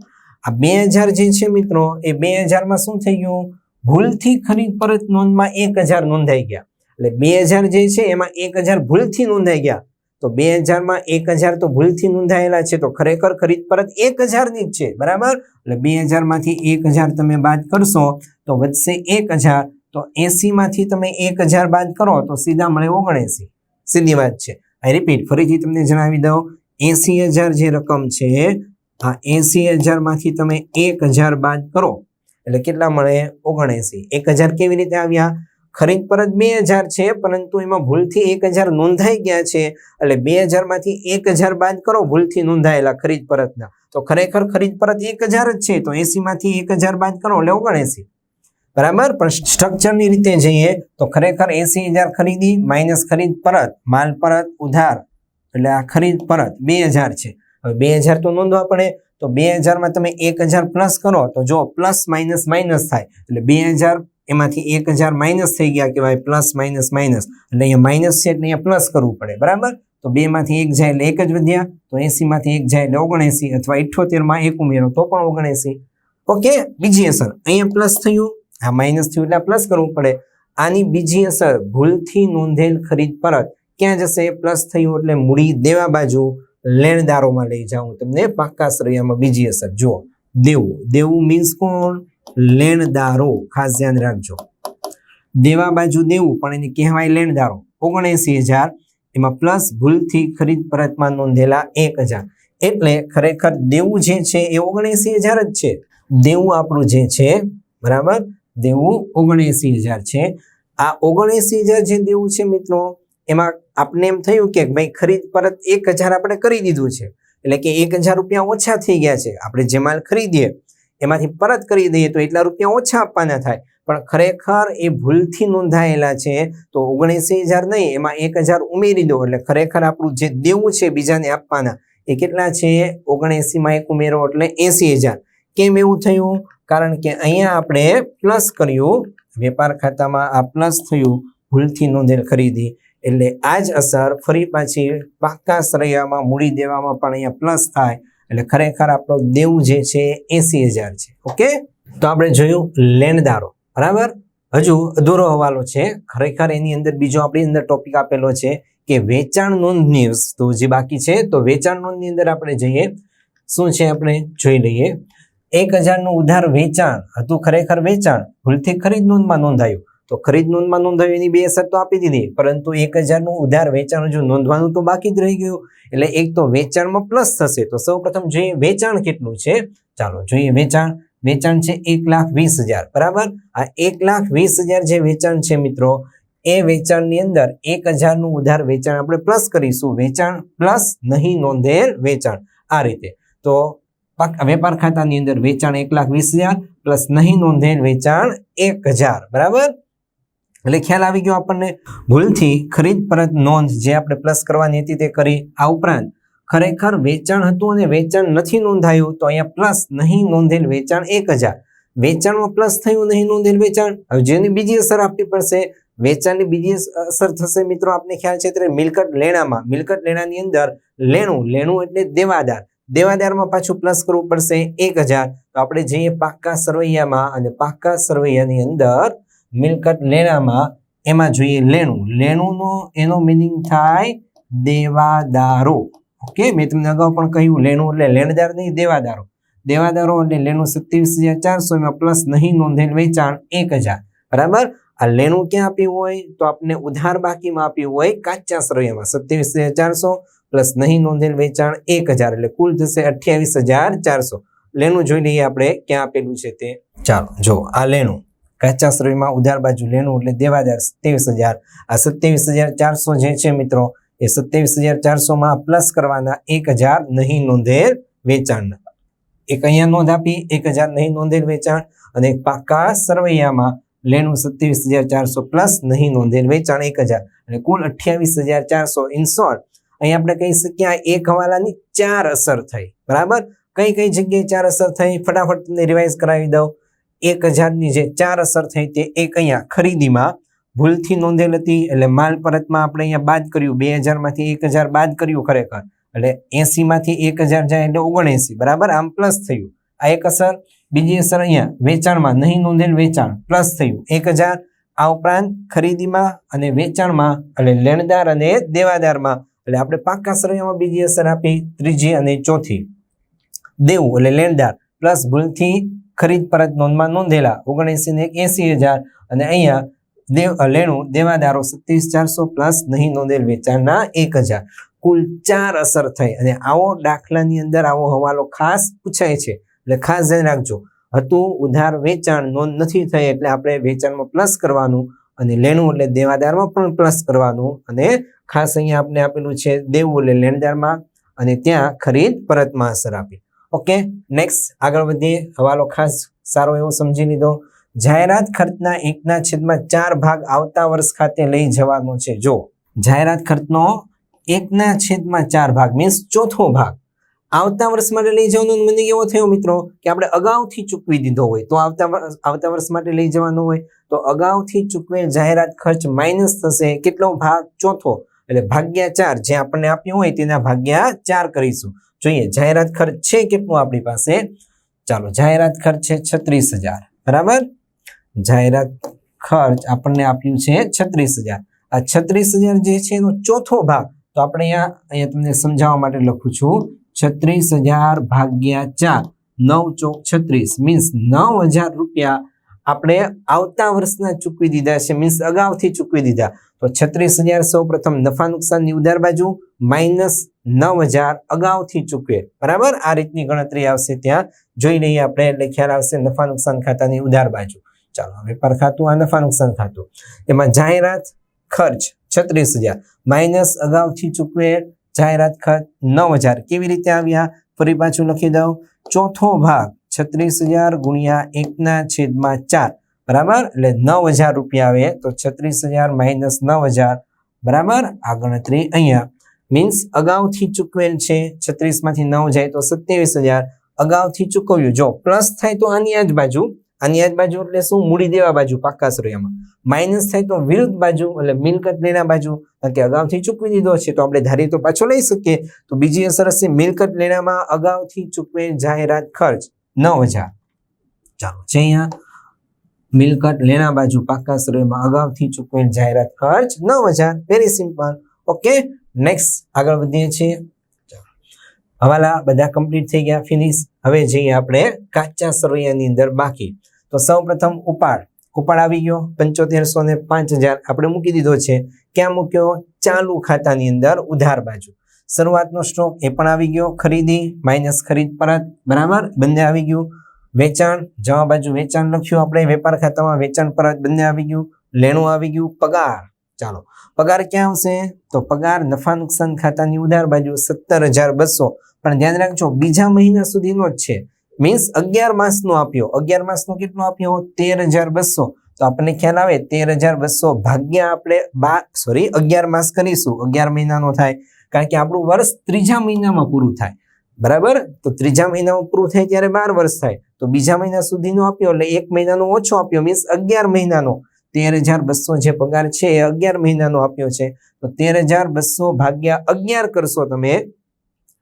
આ 2000 જે છે મિત્રો એ 2000 માં શું થઈ ગયું? ભૂલથી ખરીદ પરત નોંધમાં 1000 નોંધાઈ ગયા. એટલે 2000 જે છે એમાં 1000 ભૂલથી નોંધાઈ ગયા. તો 2000 માં 1000 તો ભૂલથી નોંધાયેલા છે, તો ખરેખર ખરીદ પરત 1000 ની જ છે. બરાબર, એટલે 2000 માંથી 1000 તમે બાદ કરશો તો વધશે 1000. તો 80 માંથી તમે 1000 બાદ કરો તો સીધા મળે 79. સીધી વાત છે. આઈ રિપીટ, ફરીથી તમને જણાવી દઉં, 80000 જે રકમ છે, આ 80000 માંથી તમે 1000 બાદ કરો એટલે કેટલા મળે? 79. 1000 કેવી રીતે આવ્યા? ખરીદ પરત 2000 છે, પરંતુ એમાં ભૂલથી 1000 નોંધાઈ ગયા છે, એટલે 2000 માંથી 1000 બાદ કરો ભૂલથી નોંધાયેલા ખરીદ પરતના, તો ખરેખર ખરીદ પરત 1000 જ છે. તો 80 માંથી 1000 બાદ કરો એટલે 79. બરાબર, પણ સ્ટ્રક્ચરની રીતે જઈએ તો ખરેખર 80000 ખરીદી માઇનસ ખરીદ પરત, માલ પરત ઉધાર, એટલે આ ખરીદ પરત 2000 છે. હવે 2000 તો નોંધવા પડે, તો 2000 માં તમે 1000 પ્લસ કરો તો જો પ્લસ માઇનસ માઇનસ થાય, એટલે 2000 એમાંથી 1000 માઇનસ થઈ ગયા કહેવાય. પ્લસ માઇનસ માઇનસ એટલે અહીંયા માઇનસ છે એટલે અહીંયા પ્લસ કરવું પડે. બરાબર, તો 2 માંથી 1 જાય એટલે 1 જ વધ્યા. તો 80 માંથી 1 જાય એટલે 79, અથવા 78 માં 1 ઉમેરો તો પણ 79. ઓકે, બીજી અસર અહીંયા પ્લસ થયું, આ માઇનસ થયું એટલે પ્લસ કરવું પડે. આની બીજી અસર ભૂલથી નોંધેલ ખરીદ પરત ક્યાં જશે? પ્લસ થયું એટલે મૂડી દેવા બાજુ લેણદારોમાં લઈ જાઉં તમને પાક્કા સરવૈયામાં. બીજી અસર જુઓ, દેવું. દેવું મીન્સ કોણ? લેણદારો. ખાસ ધ્યાન રાખજો, દેવા બાજુ દેવું પણ એને કહેવાય લેણદારો. 79000 એમાં પ્લસ ભૂલથી ખરીદ પરતમાં નોંધેલા 1000, એટલે ખરેખર દેવું જે છે એ 79000 જ છે. દેવું આપણું જે છે, બરાબર, દેવું 79000 છે. આ 79000 જે દેવું છે મિત્રો, એમાં આપણે એમ થયું કે ભાઈ ખરીદ પરત 1000 આપણે કરી દીધું છે, એટલે કે 1000 રૂપિયા ઓછા થઈ ગયા છે. આપણે જે માલ ખરીદીએ એમાંથી પરત કરી દઈએ તો એટલા રૂપિયા ઓછા આપવાના થાય, પણ ખરેખર એ ભૂલથી નોંધાયેલા છે. તો 79000 નહીં, એમાં 1000 ઉમેરી દો એટલે ખરેખર આપણું જે દેવું છે બીજાને આપવાના એ કેટલા છે? 79 માં 1 ઉમેરો એટલે 80000. કેમ એવું થયું? કારણ કે અહીંયા આપણે પ્લસ કર્યું, વેપાર ખાતામાં આ પ્લસ થયું ભૂલથી નોંધેલ ખરીદી, એટલે આ જ અસર ફરી પાછી પાકા સરૈયામાં મૂડી દેવામાં પણ અહીંયા પ્લસ થાય એટલે ખરેખર આપણો દેવું જે છે 80,000 છે. ઓકે, તો આપણે જોયું લેણદારો. બરાબર, હજુ અધૂરો હવાલો છે. ખરેખર એની અંદર બીજો આપણી અંદર ટોપિક આપેલો છે કે વેચાણ નોંધની વસ્તુ જે બાકી છે. તો વેચાણ નોંધની અંદર આપણે જઈએ, શું છે આપણે જોઈ લઈએ. 1,000 નું ઉધાર વેચાણ હતું, ખરેખર વેચાણ ભૂલથી ખરીદ નોંધમાં નોંધાયું. તો ખરીદ નોંધમાં નોંધાયું એની બે અસર તો આપી દીધી, પરંતુ 1,000 નું ઉધાર વેચાણ હજુ નોંધવાનું તો બાકી જ રહી ગયું. એટલે એક તો વેચાણમાં પ્લસ થશે. તો સૌ પ્રથમ જોઈએ વેચાણ કેટલું છે. ચાલો જોઈએ વેચાણ. વેચાણ છે 1,20,000. બરાબર, આ 1,20,000 જે વેચાણ છે મિત્રો, એ વેચાણની અંદર 1,000 નું ઉધાર વેચાણ આપણે પ્લસ કરીશું. વેચાણ પ્લસ નહીં નોંધેલ વેચાણ, આ રીતે. તો વેપાર ખાતાની અંદર વેચાણ 1,20,000 પ્લસ નહીં નોંધેલ વેચાણ 1,000. બરાબર, એટલે ખ્યાલ આવી ગયો આપણને. ભૂલથી ખરીદ પરત નોંધ જે આપણે પ્લસ કરવાની હતી તે કરી. આ ઉપરાંત ખરેખર વેચાણ હતું અને વેચાણ નથી નોંધાયું, તો અહીંયા પ્લસ નહીં નોંધેલ વેચાણ 1,000. વેચાણમાં પ્લસ થયું, નહીં નોંધેલ વેચાણ. હવે જેની બીજી અસર આપવી પડશે. વેચાણની બીજી અસર થશે મિત્રો, આપને ખ્યાલ છે ત્યારે મિલકત લેણામાં. મિલકત લેણાની અંદર લેણું એટલે દેવાદાર. દેવાદારમાં પાછું પ્લસ કરવું પડશે 1,000. તો આપણે જઈએ પાકા સરવૈયામાં, અને પાકા સરવૈયાની અંદર મિલકત લેણામાં એમાં જોઈએ લેણુંનો એનો મિનિંગ થાય દેવાદારો. ઓકે, મેં તમને અગાઉ પણ કહ્યું લેણું એટલે લેણદાર નહીં, દેવાદારો. દેવાદારો એટલે લેણું 27,400, એમાં પ્લસ નહીં નોંધેલ વેચાણ 1,000. બરાબર, આ લેણું ક્યાં આપ્યું હોય તો આપણે ઉધાર બાકીમાં આપ્યું હોય કાચા સરવૈયામાં 27,400 પ્લસ નહીં નોંધેલ વેચાણ 1,000, એટલે કુલ થશે 28,400. લેણું જોઈ લઈએ આપણે ક્યાં આપેલું છે તે. ચાલો જો આ લેણું કાચા સરવૈયામાં ઉધાર બાજુ લેણું એટલે દેવાદાર 27,000. આ 27,400 જે છે મિત્રો, એ 27,400 માં પ્લસ કરવાના 1,000 નહીં નોંધેલ વેચાણના. એક અહીંયા નોંધ આપી 1,000 નહીં નોંધેલ વેચાણ, અને પાકા સરવૈયામાં લેણું 27,400 પ્લસ નહીં નોંધેલ વેચાણ 1,000, અને કુલ 28,400. ઇન શોર્ટ અહીં આપણે કહી શકીએ આ એક હવાલાની 4 અસર થઈ. બરાબર, કઈ કઈ જગ્યાએ 4 અસર થઈ ફટાફટ તમને રિવાઇઝ કરાવી દઉં. 1,000 ની જે 4 અસર થઈ તે એક અહીંયા ખરીદીમાં ભૂલથી નોંધેલ હતી, એટલે માલ પરતમાં આપણે અહીંયા બાદ કર્યું. 2,000 માંથી 1,000 બાદ કર્યું ખરેખર, એટલે 80 માંથી 1,000 જાય એટલે 79. બરાબર, આમ પ્લસ થયું. આ એક અસર. બીજી અસર અહીંયા વેચાણમાં નહીં નોંધેલ વેચાણ પ્લસ થયું 1,000. આ ઉપરાંત ખરીદીમાં અને વેચાણમાં એટલે લેણદાર અને દેવાદારમાં, એટલે આપણે પાકા સરવૈયામાં બીજી અસર આપી. ત્રીજી અને ચોથી દેવું એટલે લેણદાર પ્લસ ભૂલથી ખરીદ પરત નોંધમાં નોંધેલા 79 ને 80,000, અને અહીંયા લેણું દેવાદારો 27,400 પ્લસ નહીં નોંધેલ વેચાણના 1,000. કુલ 4 અસર થઈ. અને આવો દાખલાની અંદર આવો હવાલો ખાસ પૂછાય છે, એટલે ખાસ ધ્યાન રાખજો. હતું ઉધાર વેચાણ નોંધ નથી થઈ, એટલે આપણે વેચાણમાં પ્લસ કરવાનું, અને લેણું એટલે દેવાદારમાં પણ પ્લસ કરવાનું, અને ખાસ અહીંયા આપણે આપેલું છે દેવું એટલે લેણદારમાં, અને ત્યાં ખરીદ પરતમાં અસર આપી. ઓકે, નેક્સ્ટ આગળ વધીએ. હવાલો ખાસ સારો એવો સમજી લીધો. જાહેરાત ખર્ચના 1/4 ભાગ આવતા વર્ષ ખાતે લઈ જવાનો છે. જો જાહેરાત ખર્ચનો 1/4 ભાગ મીન્સ ચોથો ભાગ આવતા વર્ષ માટે લઈ જવાનો મને એવો થયો મિત્રો કે આપણે અગાઉથી ચૂકવી દીધો હોય તો આવતા વર્ષ માટે લઈ જવાનો હોય તો અગાઉથી ચૂકવેલ જાહેરાત ખર્ચ માઇનસ થશે. કેટલો ભાગ? ચોથો, એટલે ભાગ્યા 4 જે આપણને આપ્યું હોય તેના ભાગ્યા 4 કરીશું. જોઈએ જાહેરાત ખર્ચ છે કેટલું આપણી પાસે. ચાલો જાહેરાત ખર્ચ છે 36,000. બરાબર, જાહેરાત ખર્ચ આપણને આપ્યું છે 36,000. આ 36,000 જે છે એનો ચોથો ભાગ તો આપણે અહીંયા તમને સમજાવવા માટે લખું છું 36,000 ભાગ્યા 4 9 ચોક 36 મીન્સ 9,000 રૂપિયા આપણે આવતા વર્ષના ચૂકવી દીધા છે, મીન્સ અગાઉથી ચૂકવી દીધા. તો 36,000 સૌ પ્રથમ નફા નુકસાનની ઉધાર બાજુ માઇનસ 9,000 અગાઉથી ચૂકવે. બરાબર, આ રીતની ગણતરી આવશે. ત્યાં જોઈ લઈએ આપણે એટલે ખ્યાલ આવશે. નફા નુકસાન ખાતાની ઉધાર બાજુ. ચાલો વેપાર ખાતું, આ નફા નુકસાન ખાતું. એમાં જાહેરાત ખર્ચ 36,000 માઇનસ અગાઉથી ચૂકવે જાહેરાત ખર્ચ 9,000. કેવી રીતે આવ્યા? ફરી પાછું લખી દઉં. ચોથો ભાગ 36,000 ગુણ્યા 1/4. બરાબર, એટલે 9,000 રૂપિયા આવે. તો 36,000 માઇનસ 9,000. બરાબર, આ ગણતરી અહીંયા મીન્સ અગાઉથી ચૂકવેલ છે. 36 માંથી 9 જાય તો 27,000 અગાઉથી ચૂકવ્યું. જો પ્લસ થાય તો આની આ જ બાજુ, આની આજુબાજુ એટલે શું? મૂડી દેવા બાજુ પાકા સરવૈયામાં. માઇનસ થાય તો વિરુદ્ધ બાજુ એટલે મિલકત લેણા બાજુ, કારણ કે અગાઉથી ચૂકવી દીધો છે તો આપણે ધારીએ તો પાછો લઈ શકીએ. તો બીજી અસર હશે મિલકત લેણામાં અગાઉથી ચૂકવેલ જાહેરાત ખર્ચ 9000. ચાલો છે અહીંયા મિલકત લેણા બાજુ પાકા સરવૈયામાં અગાઉથી ચૂકવેલ જાહેરાત ખર્ચ 9000. Very simple. ઓકે, નેક્સ્ટ આગળ વધીએ છીએ. હવાલા બધા કમ્પ્લીટ થઈ ગયા, ફિનિશ. હવે જઈએ આપણે કાચા સરવૈયાની અંદર બાકી. તો સૌપ્રથમ ઉપાડ આવી ગયો 7500 ને 5000 આપણે મૂકી દીધો છે. ક્યાં મૂક્યો? ચાલુ ખાતાની અંદર ઉધાર બાજુ. શરૂઆતનો સ્ટોક એ પણ આવી ગયો. ખરીદી માઇનસ ખરીદ પરત, બરાબર, બંને આવી ગયું. વેચાણ જવા બાજુ વેચાણ લખ્યું આપણે, વેપાર ખાતામાં વેચાણ પરત બંને આવી ગયું. લેણું આવી ગયું. પગાર, ચાલો પગાર ક્યાં આવશે? તો પગાર નફા નુકસાન ખાતાની ઉધાર બાજુ 17200. પણ ધ્યાન રાખજો બીજા મહિના સુધીનો જ છે, મીન્સ 11 માસનો આપ્યો. 11 માસનો કેટલો આપ્યો? 13200. તો આપણને ખ્યાલ આવે 13200 ભાગ્યા આપણે 11 માસ કરીશું, 11 મહિનાનો થાય, કારણ કે આપણું વર્ષ ત્રીજા મહિનામાં પૂરું થાય, બરાબર. તો ત્રીજા મહિનામાં પૂરું થાય ત્યારે 12 વર્ષ થાય. તો બીજા મહિના સુધીનો આપ્યો એટલે 1 મહિનાનો ઓછો આપ્યો, મીન્સ 11 મહિનાનો. 13200 જે પગાર છે એ 11 મહિનાનો આપ્યો છે. તો 13200 ભાગ્યા 11 કરશો તમે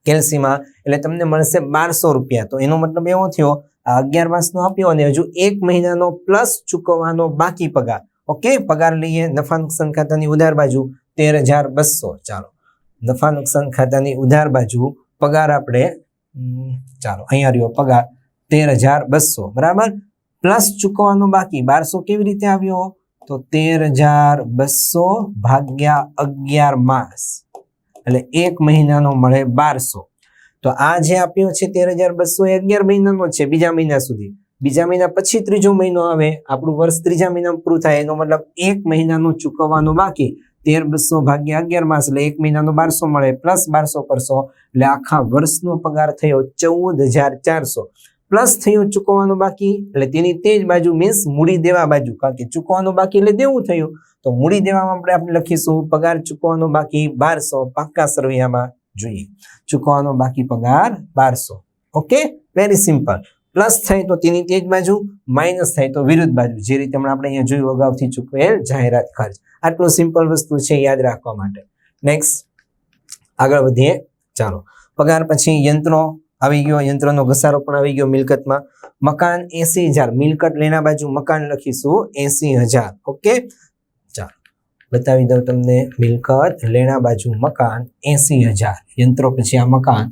કેલ્સીમાં એટલે તમને મળશે 1200 રૂપિયા. તો એનો મતલબ એવો થયો આ 11 માસનો આપ્યો અને હજુ 1 મહિનાનો પ્લસ ચૂકવવાનો બાકી પગાર. ઓકે, પગાર લઈએ નફા નુકસાન ખાતાની ઉધાર બાજુ 13200. ચાલો નફા નુકસાન ખાતાની ઉધાર બાજુ પગાર આપણે ચાલો અહીંયા રહ્યો પગાર 13200, બરાબર, પ્લસ ચૂકવવાનો બાકી 1200. કેવી રીતે આવ્યો? તો 13200 ભાગ્યા 11 માસ એટલે 1 મહિનાનો મળે 1200. તો આ જે આપ્યો છે 13200 એ 11 મહિનાનો છે, બીજા મહિના સુધી. બીજા મહિના પછી ત્રીજો મહિનો આવે, આપણું વર્ષ ત્રીજા મહિનામાં પૂરું થાય, એનો મતલબ 1 મહિનાનો ચૂકવવાનો બાકી. 13200 ભાગ્યા 11 માસ એટલે 1 મહિનાનો 1200 મળે, પ્લસ 1200 કરશો એટલે આખા વર્ષનો પગાર થયો 14400. પ્લસ થયું ચૂકવવાનું બાકી એટલે તેની તે જ બાજુ મીન્સ મૂડી દેવા બાજુ, કારણ કે ચૂકવવાનું બાકી એટલે દેવું થયું. તો મૂડી દેવામાં આપણે લખીશું પગાર ચૂકવવાનો બાકી 1200 પાકા સરવૈયામાં જોઈએ. ચૂકવવાનો બાકી પગાર 1200. Okay, very simple. પ્લસ થાય તો તેની તે જ બાજુ, માઇનસ થાય તો વિરુદ્ધ બાજુ, જે રીતે આપણે અહીંયા જોયું અગાઉથી ચૂકવેલ જાહેરાત ખર્ચ. આટલું સિમ્પલ વસ્તુ છે યાદ રાખવા માટે. નેક્સ્ટ આગળ વધીએ. ચાલો પગાર પછી યંત્રો આવી ગયો, યંત્રનો ઘસારો પણ આવી ગયો મિલકતમાં. મકાન 80000, મિલકત લેણા બાજુ મકાન લખીશું 80000. ઓકે, ચાલો બતાવી દઉં તમને. મિલકત લેણા બાજુ મકાન 80000, યંત્રો પછી આ મકાન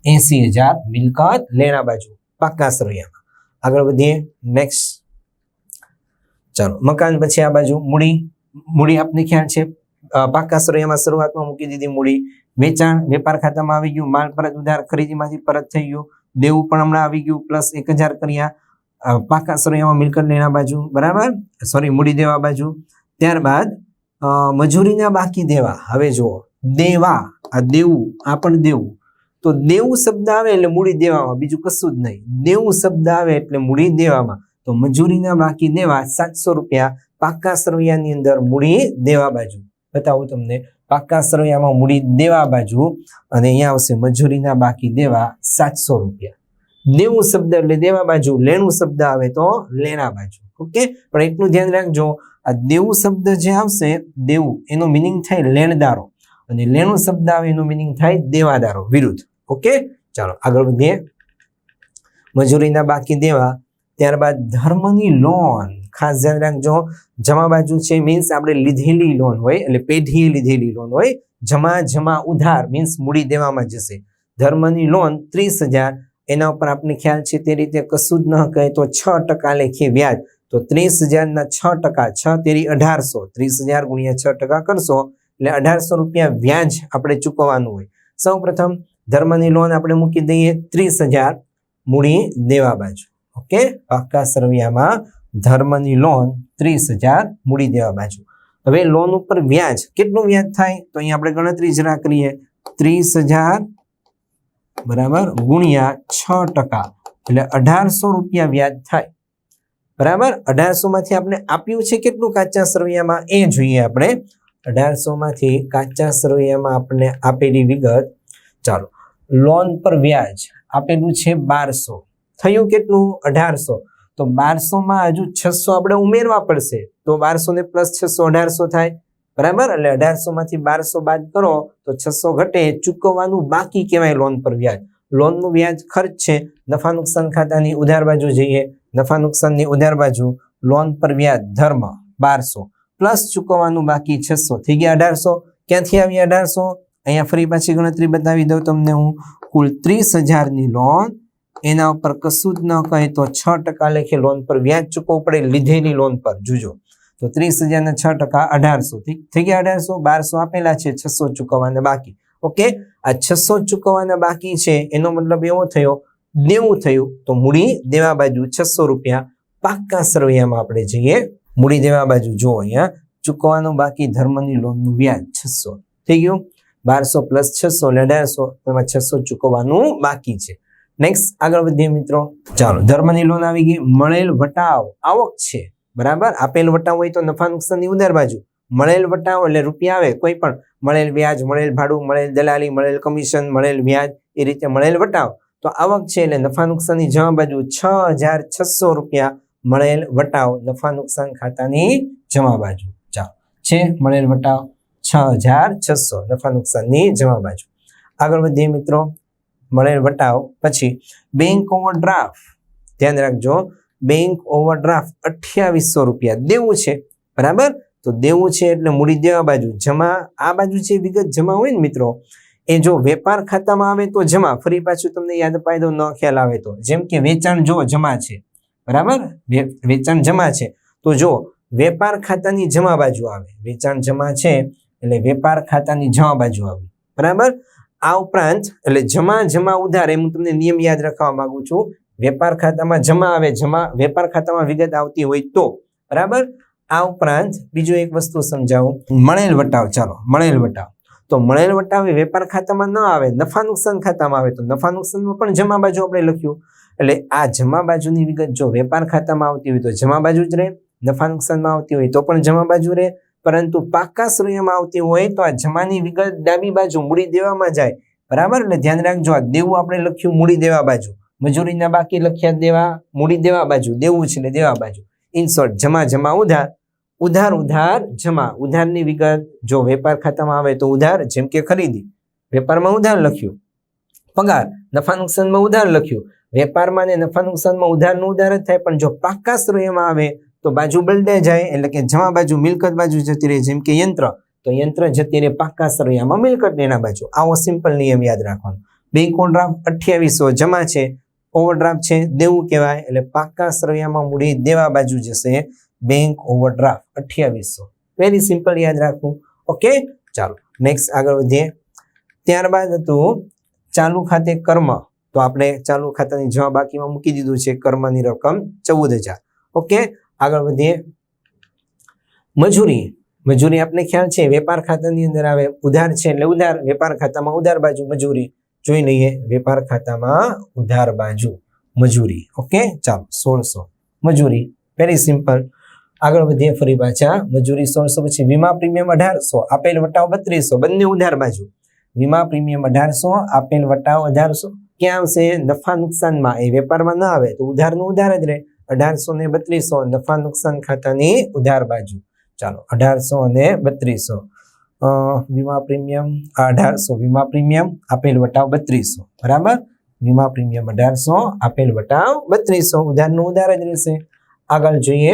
80000 મિલકત લેણા બાજુ પાકા સરવૈયામાં. આગળ વધીએ. નેક્સ્ટ ચાલો મકાન પછી આ બાજુ મૂડી આપને ખ્યાલ છે પાકા સરવૈયામાં શરૂઆતમાં મૂકી દીધી મૂડી. વેચાણ વેપાર ખાતામાં આવી ગયું, માલ પરત ઉધાર ખરીદીમાંથી પરત થઈ ગયું. દેવું પણ હમણાં આવી ગયું, પ્લસ 1000 કર્યા. પાકા સરવૈયામાં મિલકત લેણા બાજુ, બરાબર, સોરી મૂડી દેવા બાજુ. ત્યારબાદ મજૂરીના બાકી દેવા. હવે જુઓ દેવા, આ દેવું, આ પણ દેવું. તો દેવું શબ્દ આવે એટલે મૂડી દેવામાં, બીજું કશું જ નહીં. દેવું શબ્દ આવે એટલે મૂડી દેવામાં. તો મજૂરીના બાકી દેવા 700 રૂપિયા પાકા સરવૈયાની અંદર મૂડી દેવા બાજુ. બતાવું તમને પાકા સરવૈયામાં મૂડી દેવા બાજુ અને અહીંયા આવશે મજૂરીના બાકી દેવા 700 રૂપિયા. દેવું શબ્દ એટલે દેવા બાજુ, લેણું શબ્દ આવે તો લેણા બાજુ. ઓકે, પણ એટલું ધ્યાન રાખજો આ દેવું શબ્દ જે આવશે, દેવું એનો મિનિંગ થાય લેણદારો અને લેણું શબ્દ આવે એનો મિનિંગ થાય દેવાદારો, વિરુદ્ધ. ઓકે, ચાલો આગળ વધીએ. મજૂરીના બાકી દેવા. ત્યારબાદ ધર્મની લોન, ખાસ ધ્યાન રાખજો. જમા બાજુ છે મીન્સ આપણે લીધેલી લોન હોય એટલે પેઢીએ લીધેલી લોન હોય. જમા ઉધાર મીન્સ મૂડી દેવામાં જશે. ધર્મની લોન 30000, એના ઉપર આપણે ખ્યાલ છે તે રીતે કશું જ ન કહે તો 6% લેખે વ્યાજ. તો 30000 ના 6%, 6 તેરી 1800, 30000 ગુણ્યા 6% કરશો એટલે 1800 રૂપિયા વ્યાજ આપણે ચૂકવવાનું હોય. સૌ પ્રથમ ધર્મની લોન આપણે મૂકી દઈએ 30000 મૂડી દેવા બાજુ. ઓકે, પાકા સરવૈયામાં ધર્મની લોન 30000 મૂડી દેવા બાજુ. હવે લોન ઉપર વ્યાજ, કેટલું વ્યાજ થાય તો અહીંયા આપણે ગણતરી જરા કરીએ. 30000 બરાબર ગુણ્યા 6% એટલે 1800 રૂપિયા વ્યાજ થાય, બરાબર. 1800 માંથી આપણે આપ્યું છે કેટલું કાચા સરવૈયામાં એ જોઈએ આપણે. 1800 માંથી કાચા સરવૈયામાં આપણે આપેલી વિગત. ચાલો લોન પર વ્યાજ આપેલું છે 1200, થયું કેટલું 1800. તો 1200 હજુ 600 આપણે ઉમેરવા પડશે, તો 1200 ને પ્લસ 600 1800 થાય, બરાબર. એટલે 1800 માંથી 1200 બાદ કરો તો 600 ઘટે. ચૂકવવાનું બાકી કહેવાય લોન પર વ્યાજ. લોનનું વ્યાજ ખર્ચ છે. નફા નુકસાન ખાતાની ઉધાર બાજુ જઈએ, નફા નુકસાનની ઉધાર બાજુ લોન પર વ્યાજ ધર્મ 1200 પ્લસ ચૂકવવાનું બાકી 600 થઈ ગયા 1800. ક્યાંથી આવી 1800? અહીંયા ફરી પાછી ગણતરી બતાવી દઉં તમને હું. કુલ 30,000ની લોન, એના ઉપર કશું જ ન કહે તો 6% લેખે લોન પર વ્યાજ ચૂકવવું પડે લીધેલી લોન પર. જોજો તો 30,000 ના 6% 1800 થઈ ગયા 1800. 1200 આપેલા છે, 600 ચૂકવવાના બાકી. ઓકે, આ 600 ચૂકવવાના બાકી છે એનો મતલબ એવો થયો દેવું થયું. તો મૂડી દેવા બાજુ 600 રૂપિયા. પાક્કા સરવૈયામાં આપણે જઈએ, મૂડી દેવા બાજુ જો અહીંયા ચૂકવવાનું બાકી ધર્મની લોનનું વ્યાજ 600 થઈ ગયું. 1200 પ્લસ 600 એટલે 1800, એમાં 600 ચૂકવવાનું બાકી છે. નેક્સ્ટ આગળ વધીએ મિત્રો. ચાલો, ધર્મની લોન આવી ગઈ. મળેલ વટાવ આવક છે, બરાબર. આપેલ વટાવ હોય તો નફા નુકસાનની ઉધાર બાજુ. મળેલ વટાવ એટલે રૂપિયા આવે કોઈ પણ, મળેલ વ્યાજ, મળેલ ભાડું, મળેલ દલાલી, મળેલ કમિશન, મળેલ વ્યાજ, એ રીતે મળેલ વટાવ. તો આવક છે એટલે નફા નુકસાનની જમા બાજુ 6,600 રૂપિયા મળેલ વટાવ નફા નુકસાન ખાતાની જમા બાજુ. ચાલો, છે મળેલ વટાવ 6,600 નફા નુકસાનની જમા બાજુ. આગળ વધીએ મિત્રો. મળેલ વટાવ પછી બેંક ઓવરડ્રાફ્ટ. ધ્યાન રાખજો, બેંક ઓવરડ્રાફ્ટ 2800 રૂપિયા દેવું છે, બરાબર. તો દેવું છે એટલે મૂડી દેવા બાજુ જમા. આ બાજુ જે વિગત જમા હોય ને મિત્રો, એ જો વેપાર ખાતામાં આવે તો જમા. ફરી પાછું તમને યાદ અપાઈ દઉં, ન ખ્યાલ આવે તો. જેમ કે વેચાણ જો જમા છે, બરાબર, વેચાણ જમા છે તો જો વેપાર ખાતાની જમા બાજુ આવે. વેચાણ જમા છે એટલે વેપાર ખાતાની જમા બાજુ આવે, બરાબર. આ ઉપરાંત એટલે જમા ઉધાર, એમ હું તમને નિયમ યાદ રાખવા માંગુ છું. વેપાર ખાતામાં જમા આવે, વેપાર ખાતામાં વિગત આવતી હોય તો, બરાબર. આ ઉપરાંત બીજું એક વસ્તુ સમજાવું, મળેલ વટાવ. ચાલો, મળેલ વટાવ. તો મળેલ વટાવ એ વેપાર ખાતામાં ન આવે, નફા નુકસાન ખાતામાં આવે. તો નફા નુકસાનમાં પણ જમા બાજુ આપણે લખ્યું. એટલે આ જમા બાજુની વિગત જો વેપાર ખાતામાં આવતી હોય તો જમા બાજુ જ રહે, નફા નુકસાનમાં આવતી હોય તો પણ જમા બાજુ રહે. પરંતુ પાકા શ્રેણીમાં આવતી હોય તો આ જમાની વિગત ડાબી બાજુ મૂડી દેવામાં જાય, બરાબર. એટલે ધ્યાન રાખજો, આ દેવું આપણે લખ્યું મૂડી દેવા બાજુ, મજૂરીના બાકી લખ્યા દેવા, મૂડી દેવા બાજુ, દેવું છે એટલે દેવા બાજુ. ઇન શોર્ટ, જમા ઉધાર, ઉધાર જમા. ઉધારની વિગત જો વેપાર ખાતામાં આવે તો ઉધાર, જેમ કે ખરીદી, વેપારમાં ઉધાર લખ્યું. પગાર, નફા નુકસાનમાં ઉધાર લખ્યું. વેપારમાં ને નફા નુકસાનમાં ઉધારનું ઉધાર જ થાય, પણ જો પાકા શ્રેણીમાં આવે તો બાજુ બદલાઈ જાય, એટલે કે જમા બાજુ મિલકત બાજુ જતી રહે. જેમ કે યંત્ર, તો યંત્ર જતી રહે પાકા સરવૈયામાં મિલકત લેના બાજુ. આવો સિમ્પલ નિયમ યાદ રાખવાનો. બેંક ઓવરડ્રાફ્ટ 2800 જમા છે, ઓવરડ્રાફ્ટ છે દેવું કહેવાય, એટલે પાકા સરવૈયામાં મૂડી દેવા બાજુ જશે. Bank overdraft 2800. વેરી સિમ્પલ યાદ રાખવું. ઓકે, ચાલો નેક્સ્ટ આગળ વધીએ. ત્યારબાદ હતું ચાલુ ખાતે કર્મ. તો આપણે ચાલુ ખાતાની જમા બાકીમાં મૂકી દીધું છે કર્મની રકમ 14,000. ઓકે, આગળ વધીએ. મજૂરી આપણે ખ્યાલ છે વેપાર ખાતાની અંદર આવે, ઉધાર છે એટલે ઉધાર, વેપાર ખાતામાં ઉધાર બાજુ મજૂરી. જોઈ લઈએ, વેપાર ખાતામાં ઉધાર બાજુ મજૂરી. ઓકે, ચાલો 1600 મજૂરી, વેરી સિમ્પલ. આગળ વધીએ ફરી પાછા. મજૂરી 1600 પછી વીમા પ્રીમિયમ 1800, આપેલ વટાવ 3200, બંને ઉધાર બાજુ. વીમા પ્રીમિયમ 1800, આપેલ વટાવ 1800. ક્યાં આવશે? નફા નુકસાનમાં. એ વેપારમાં ના આવે તો ઉધારનું ઉધાર જ રહે. 1800 ને 3200 નફા નુકસાન ખાતાની ઉધાર બાજુ. ચાલો, 1800 અને 3200 વીમા પ્રીમિયમ 1800, વીમા પ્રીમિયમ આપેલ વટાવ 3200, બરાબર. વીમા પ્રીમિયમ 1800, આપેલ વટાવ 3200, ઉધારનું ઉધાર જ રહેશે. આગળ જોઈએ.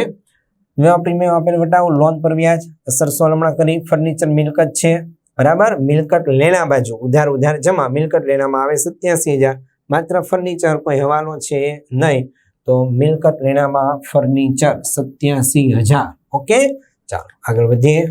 વીમા પ્રીમિયમ આપેલ વટાવ, લોન પર વ્યાજ, અસર હમણાં કરી. ફર્નિચર મિલકત છે, બરાબર. મિલકત લેણા બાજુ ઉધાર જમા. મિલકત લેણામાં આવે 87,000. માત્ર ફર્નિચર, કોઈ હવાલો છે નહીં, તો મિલકત લેણામાં ફર્નિચર 87,000. ઓકે, ચાલો આગળ વધીએ.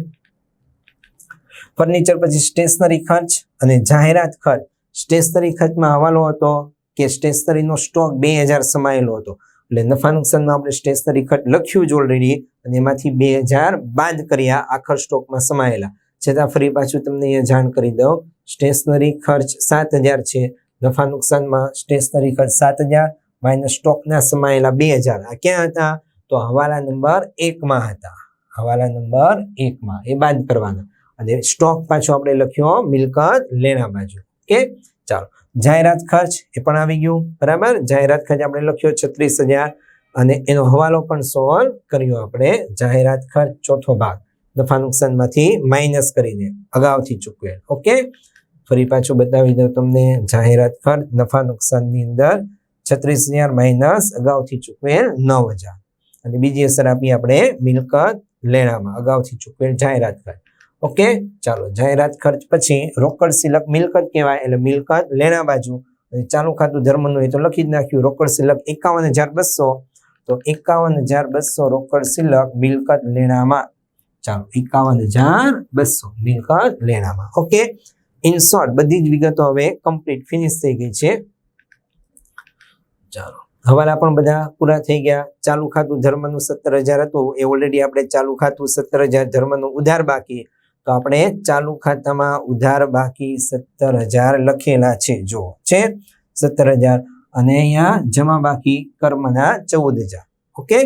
ફર્નિચર પછી સ્ટેશનરી ખર્ચ અને જાહેરાત ખર્ચ. સ્ટેશનરી ખર્ચમાં હવાલો હતો કે સ્ટેશનરીનો સ્ટોક 2000 સમાયેલો હતો, એટલે નફા નુકસાનમાં આપણે સ્ટેશનરી ખર્ચ લખ્યું જ ઓલરેડી, અને એમાંથી 2000 બાદ કર્યા આખર સ્ટોકમાં સમાયેલા. છતાં ફરી પાછું તમને અહીંયા જાણ કરી દઉં, સ્ટેશનરી ખર્ચ 7,000 છે. નફા નુકસાનમાં સ્ટેશનરી ખર્ચ 7,000 માઇનસ સ્ટોકના સમાયેલા 2000. આ ક્યાં હતા? તો હવાલા નંબર 1માં હતા. હવાલા નંબર 1માં એ બાદ કરવાના, અને સ્ટોક પાછો આપણે લખ્યો મિલકત લેણા બાજુ. ઓકે, ચાલો. જાહેરાત ખર્ચ એ પણ આવી ગયું, બરાબર. જાહેરાત ખર્ચ આપણે લખ્યો 36,000. અને એનો હવાલો પણ સોલ્વ કર્યો આપણે. જાહેરાત ખર્ચ ચોથો ભાગ નફા નુકસાનમાંથી માઇનસ કરીને અગાઉથી ચૂકવેલ. ઓકે, ફરી પાછું બતાવી દઉં તમને. જાહેરાત ખર્ચ નફા નુકસાનની અંદર 36,000 માઇનસ અગાઉથી ચૂકવેલ 9,000. અને બીજી અસર આપી આપણે મિલકત લેણામાં અગાઉથી ચૂકવેલ જાહેરાત ખર્ચ. ઓકે, ચાલો જાહેરાત ખર્ચ પછી રોકડ સિલક મિલકત કહેવાય, એટલે મિલકત લેણા બાજુ. અને ચાલુ ખાતું ધર્મનું એ તો લખી જ નાખ્યું. રોકડ સિલક 51,200, તો 51,200 રોકડ સિલક મિલકત લેણામાં. ચાલો 51,200 મિલકત લેણામાં. ઓકે, ઇન શોર્ટ બધી જ વિગતો હવે કમ્પ્લીટ ફિનિશ થઈ ગઈ છે. ચાલો હવાલા પણ બધા પૂરા થઈ ગયા. ચાલુ ખાતું ધર્મનું 17,000 હતું, એ ઓલરેડી આપણે ચાલુ ખાતું 17,000 ધર્મનું ઉધાર બાકી, તો આપણે ચાલુ ખાતામાં ઉધાર બાકી 17,000 લખેલા છે. જો છે 17,000 અને અહીંયા જમા બાકી કર્મના 14,000. ઓકે,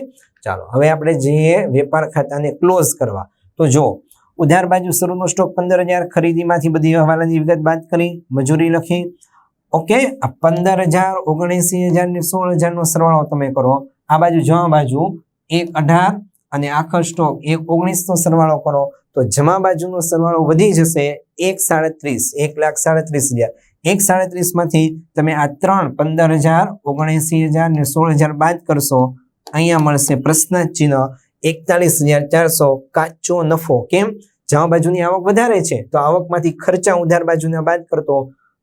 ચાલો હવે આપણે જઈએ વેપાર ખાતાને ક્લોઝ કરવા. તો જો ઉધાર બાજુ શરૂનો સ્ટોક 15,000, ખરીદીમાંથી બધી હવાલાની વિગત બાદ કરી, મજૂરી લખી. ઓકે, આ 15,000, 79,000 ને 16,000 નો સરવાળો તમે કરો. આ બાજુ જમા બાજુ 1,18 અને આખો સ્ટોક 1,19 નો સરવાળો કરો, તો જમા બાજુનો સરવાળો વધી જશે 1,37,000, 1,37,000. 1,37,000 માંથી તમે આ 3 15,000, 79,000 ને 16,000 બાદ કરશો, અહીંયા મળશે પ્રશ્ન ચિહ્ન 41,400 કાચો નફો. કેમ? જમા બાજુની આવક વધારે છે, તો આવકમાંથી ખર્ચા ઉધાર બાજુના બાદ કરતો,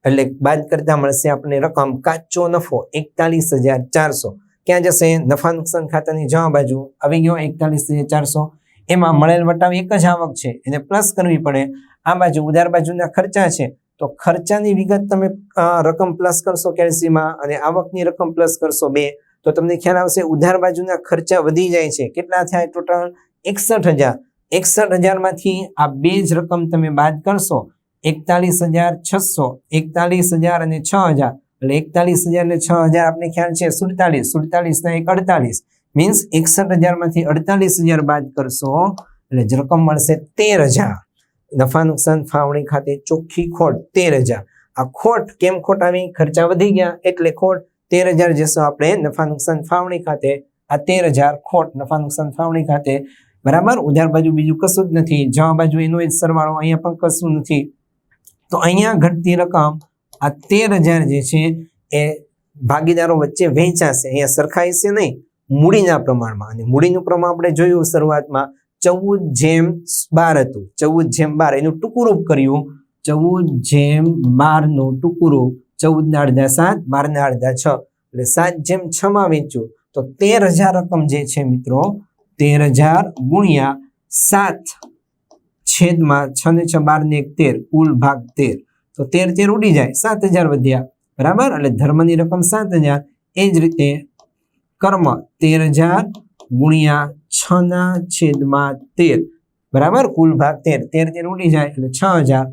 એટલે બાદ કરતા મળશે આપણને રકમ કાચો નફો 41,400. ક્યાં જશે? નફા નુકસાન ખાતાની જમા બાજુ આવી ગયો 41,400. એમાં મળેલ વટાવ એક જ આવક છે, એને પ્લસ કરવી પડે. આ બાજુ ઉધાર બાજુના ખર્ચા છે, તો ખર્ચાની વિગત તમે રકમ પ્લસ કરશો કેલ્સીમાં, અને આવકની રકમ પ્લસ કરશો 2, તો તમને ખ્યાલ આવશે ઉધાર બાજુના ખર્ચા વધી જાય છે. કેટલા થાય ટોટલ? 61,000. 61,000 માંથી આ બે જ રકમ તમે બાદ કરશો, 41,600, 41,000 અને 6,000, એટલે 41,000 ને 6,000 આપણે ખ્યાલ છે 47, 47 ના 48, મીન્સ 61,000 માંથી 48,000 બાદ કરશો એટલે જ રકમ મળશે 13,000. નફા નુકસાન ફાળવણી ખાતે ચોખ્ખી ખોટ 13,000. આ ખોટ કેમ ખોટ આવી? ખર્ચા વધી ગયા એટલે ખોટ. 13,000 જશો આપણે નફા નુકસાન ફાળવણી ખાતે, આ 13,000 ખોટ નફા નુકસાન ફાળવણી ખાતે. બરાબર, ઉધાર બાજુ બીજું કશું જ નથી, જમા બાજુ એનો જ સરવાળો, અહીંયા પણ કશું નથી. તો અહીંયા ઘટતી રકમ આ 13,000 જે છે એ ભાગીદારો વચ્ચે વહેંચાશે. અહીંયા સરખાઈ છે નહીં, મૂડીના પ્રમાણમાં. અને મૂડીનું પ્રમાણ આપણે જોયું શરૂઆતમાં 14:12 હતું. 14:12 એનું ટૂંકુરૂપ કર્યું, 14:12 નું ટૂંકુરૂપ, 14 ના અડધા 7, 12 ના અડધા 6, એટલે 7:6 માં વેચ્યું. તો 13,000 રકમ જે છે મિત્રો, 13,000 ગુણ્યા 7 છેદમાં 6 ને 6 12 ને 1 13, કુલ ભાગ 13. તો 13 ઉડી જાય, 7,000 વધ્યા. બરાબર, એટલે ધર્મની રકમ 7,000. એ જ રીતે કર્મ 13,000 ગુણ્યા 6 ના છેદમાં 13, બરાબર, કુલ ભાગ 13. 13 ઉડી જાય એટલે 6,000.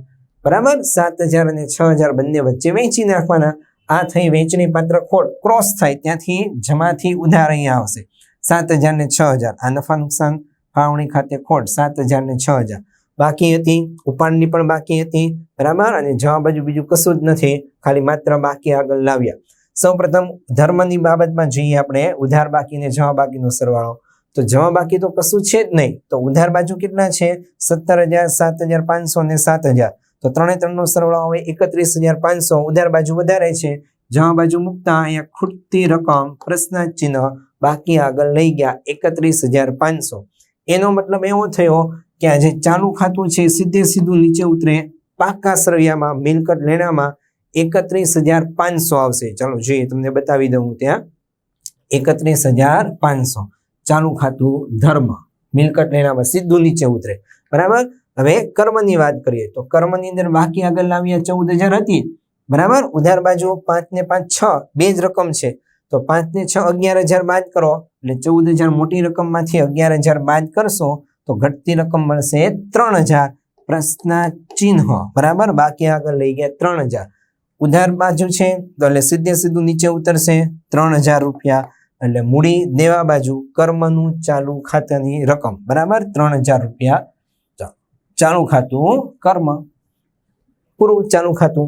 બરાબર, 7,000 અને 6,000 બંને વચ્ચે વેચી નાખવાના. આ થઈ વેચણી પાત્ર ખોટ. ક્રોસ થાય ત્યાંથી જમાથી ઉધાર અહીંયા આવશે 7,000 ને 6,000. આ નફા નુકસાન ફાળવણી ખાતે ખોટ 7,000 ને 6,000 બાકી હતી. ઉપાડની પણ બાકી હતી. બરાબર, અને જવા બાજુ બીજું કશું જ નથી, ખાલી માત્ર બાકી આગળ લાવ્યા. સૌપ્રથમ ધર્મની બાબતમાં જોઈએ આપણે ઉધાર બાકી ને જમા બાકીનો સરવાળો. તો જમા બાકી તો કશું છે જ નહીં, તો ઉધાર બાજુ કેટલા છે? 17,000, 7,500 ને 7,000. તો 3 નો સરવાળો હવે 31,500. ઉધાર બાજુ વધારે છે, જમા બાજુ મૂકતા અહીંયા ખૂટતી રકમ પ્રશ્ન ચિહ્ન બાકી આગળ લઈ ગયા 31,500. એનો મતલબ એવો થયો કે આ જે ચાલુ ખાતું છે સીધે સીધું નીચે ઉતરે, પાકા સરવૈયામાં મિલકત લેણામાં 31,500 આવશે. ચાલો જોઈએ, તમને બતાવી દઉં ત્યાં 31,500 ચાલુ ખાતું ધર્મ મિલકત લેણામાં સીધું નીચે ઉતરે. બરાબર, હવે કર્મની વાત કરીએ તો કર્મની અંદર બાકી આગળ લાવ્યા 14,000 હતી. બરાબર, ઉધાર બાજુ 5 ને 5 6, બે જ રકમ છે, તો 5 ને 6 11,000 બાદ કરો એટલે 14,000 મોટી રકમમાંથી 11,000 બાદ કરશો તો ઘટતી રકમ મળશે 3,000. પ્રશ્ન ચિહ્ન. બરાબર, બાકી આગળ લઈ ગયા 3,000. ઉધાર બાજુ છે તો એટલે સીધે સીધું નીચે ઉતરશે 3,000 રૂપિયા, એટલે મૂડી દેવા બાજુ કર્મનું ચાલુ ખાતાની રકમ. બરાબર, 3,000 રૂપિયા ચાલુ ખાતું કર્મ પૂરું. ચાલુ ખાતું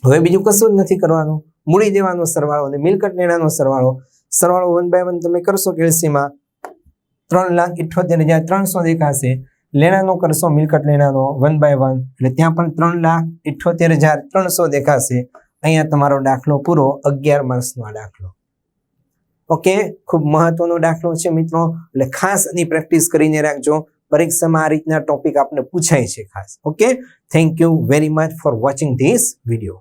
હવે બીજું કશું જ નથી કરવાનું, મૂડી દેવાનો સરવાળો અને મિલકત લેણાનો સરવાળો. સરવાળો 1 બાય 1 તમે કરશો કે એલસીમાં 3,78,300 દેખાશે. લેણાનો કરશો મિલકત લેણાનો 1 બાય 1 એટલે ત્યાં પણ 3,78,300 દેખાશે. અહીંયા તમારો દાખલો પૂરો 11 માર્ક્સનો આ દાખલો. ઓકે, ખૂબ મહત્વનો દાખલો છે મિત્રો, એટલે ખાસ એની પ્રેક્ટિસ કરીને રાખજો. પરીક્ષામાં આ રીતના ટોપિક આપને પૂછાય છે ખાસ. Okay, thank you very much for watching this video.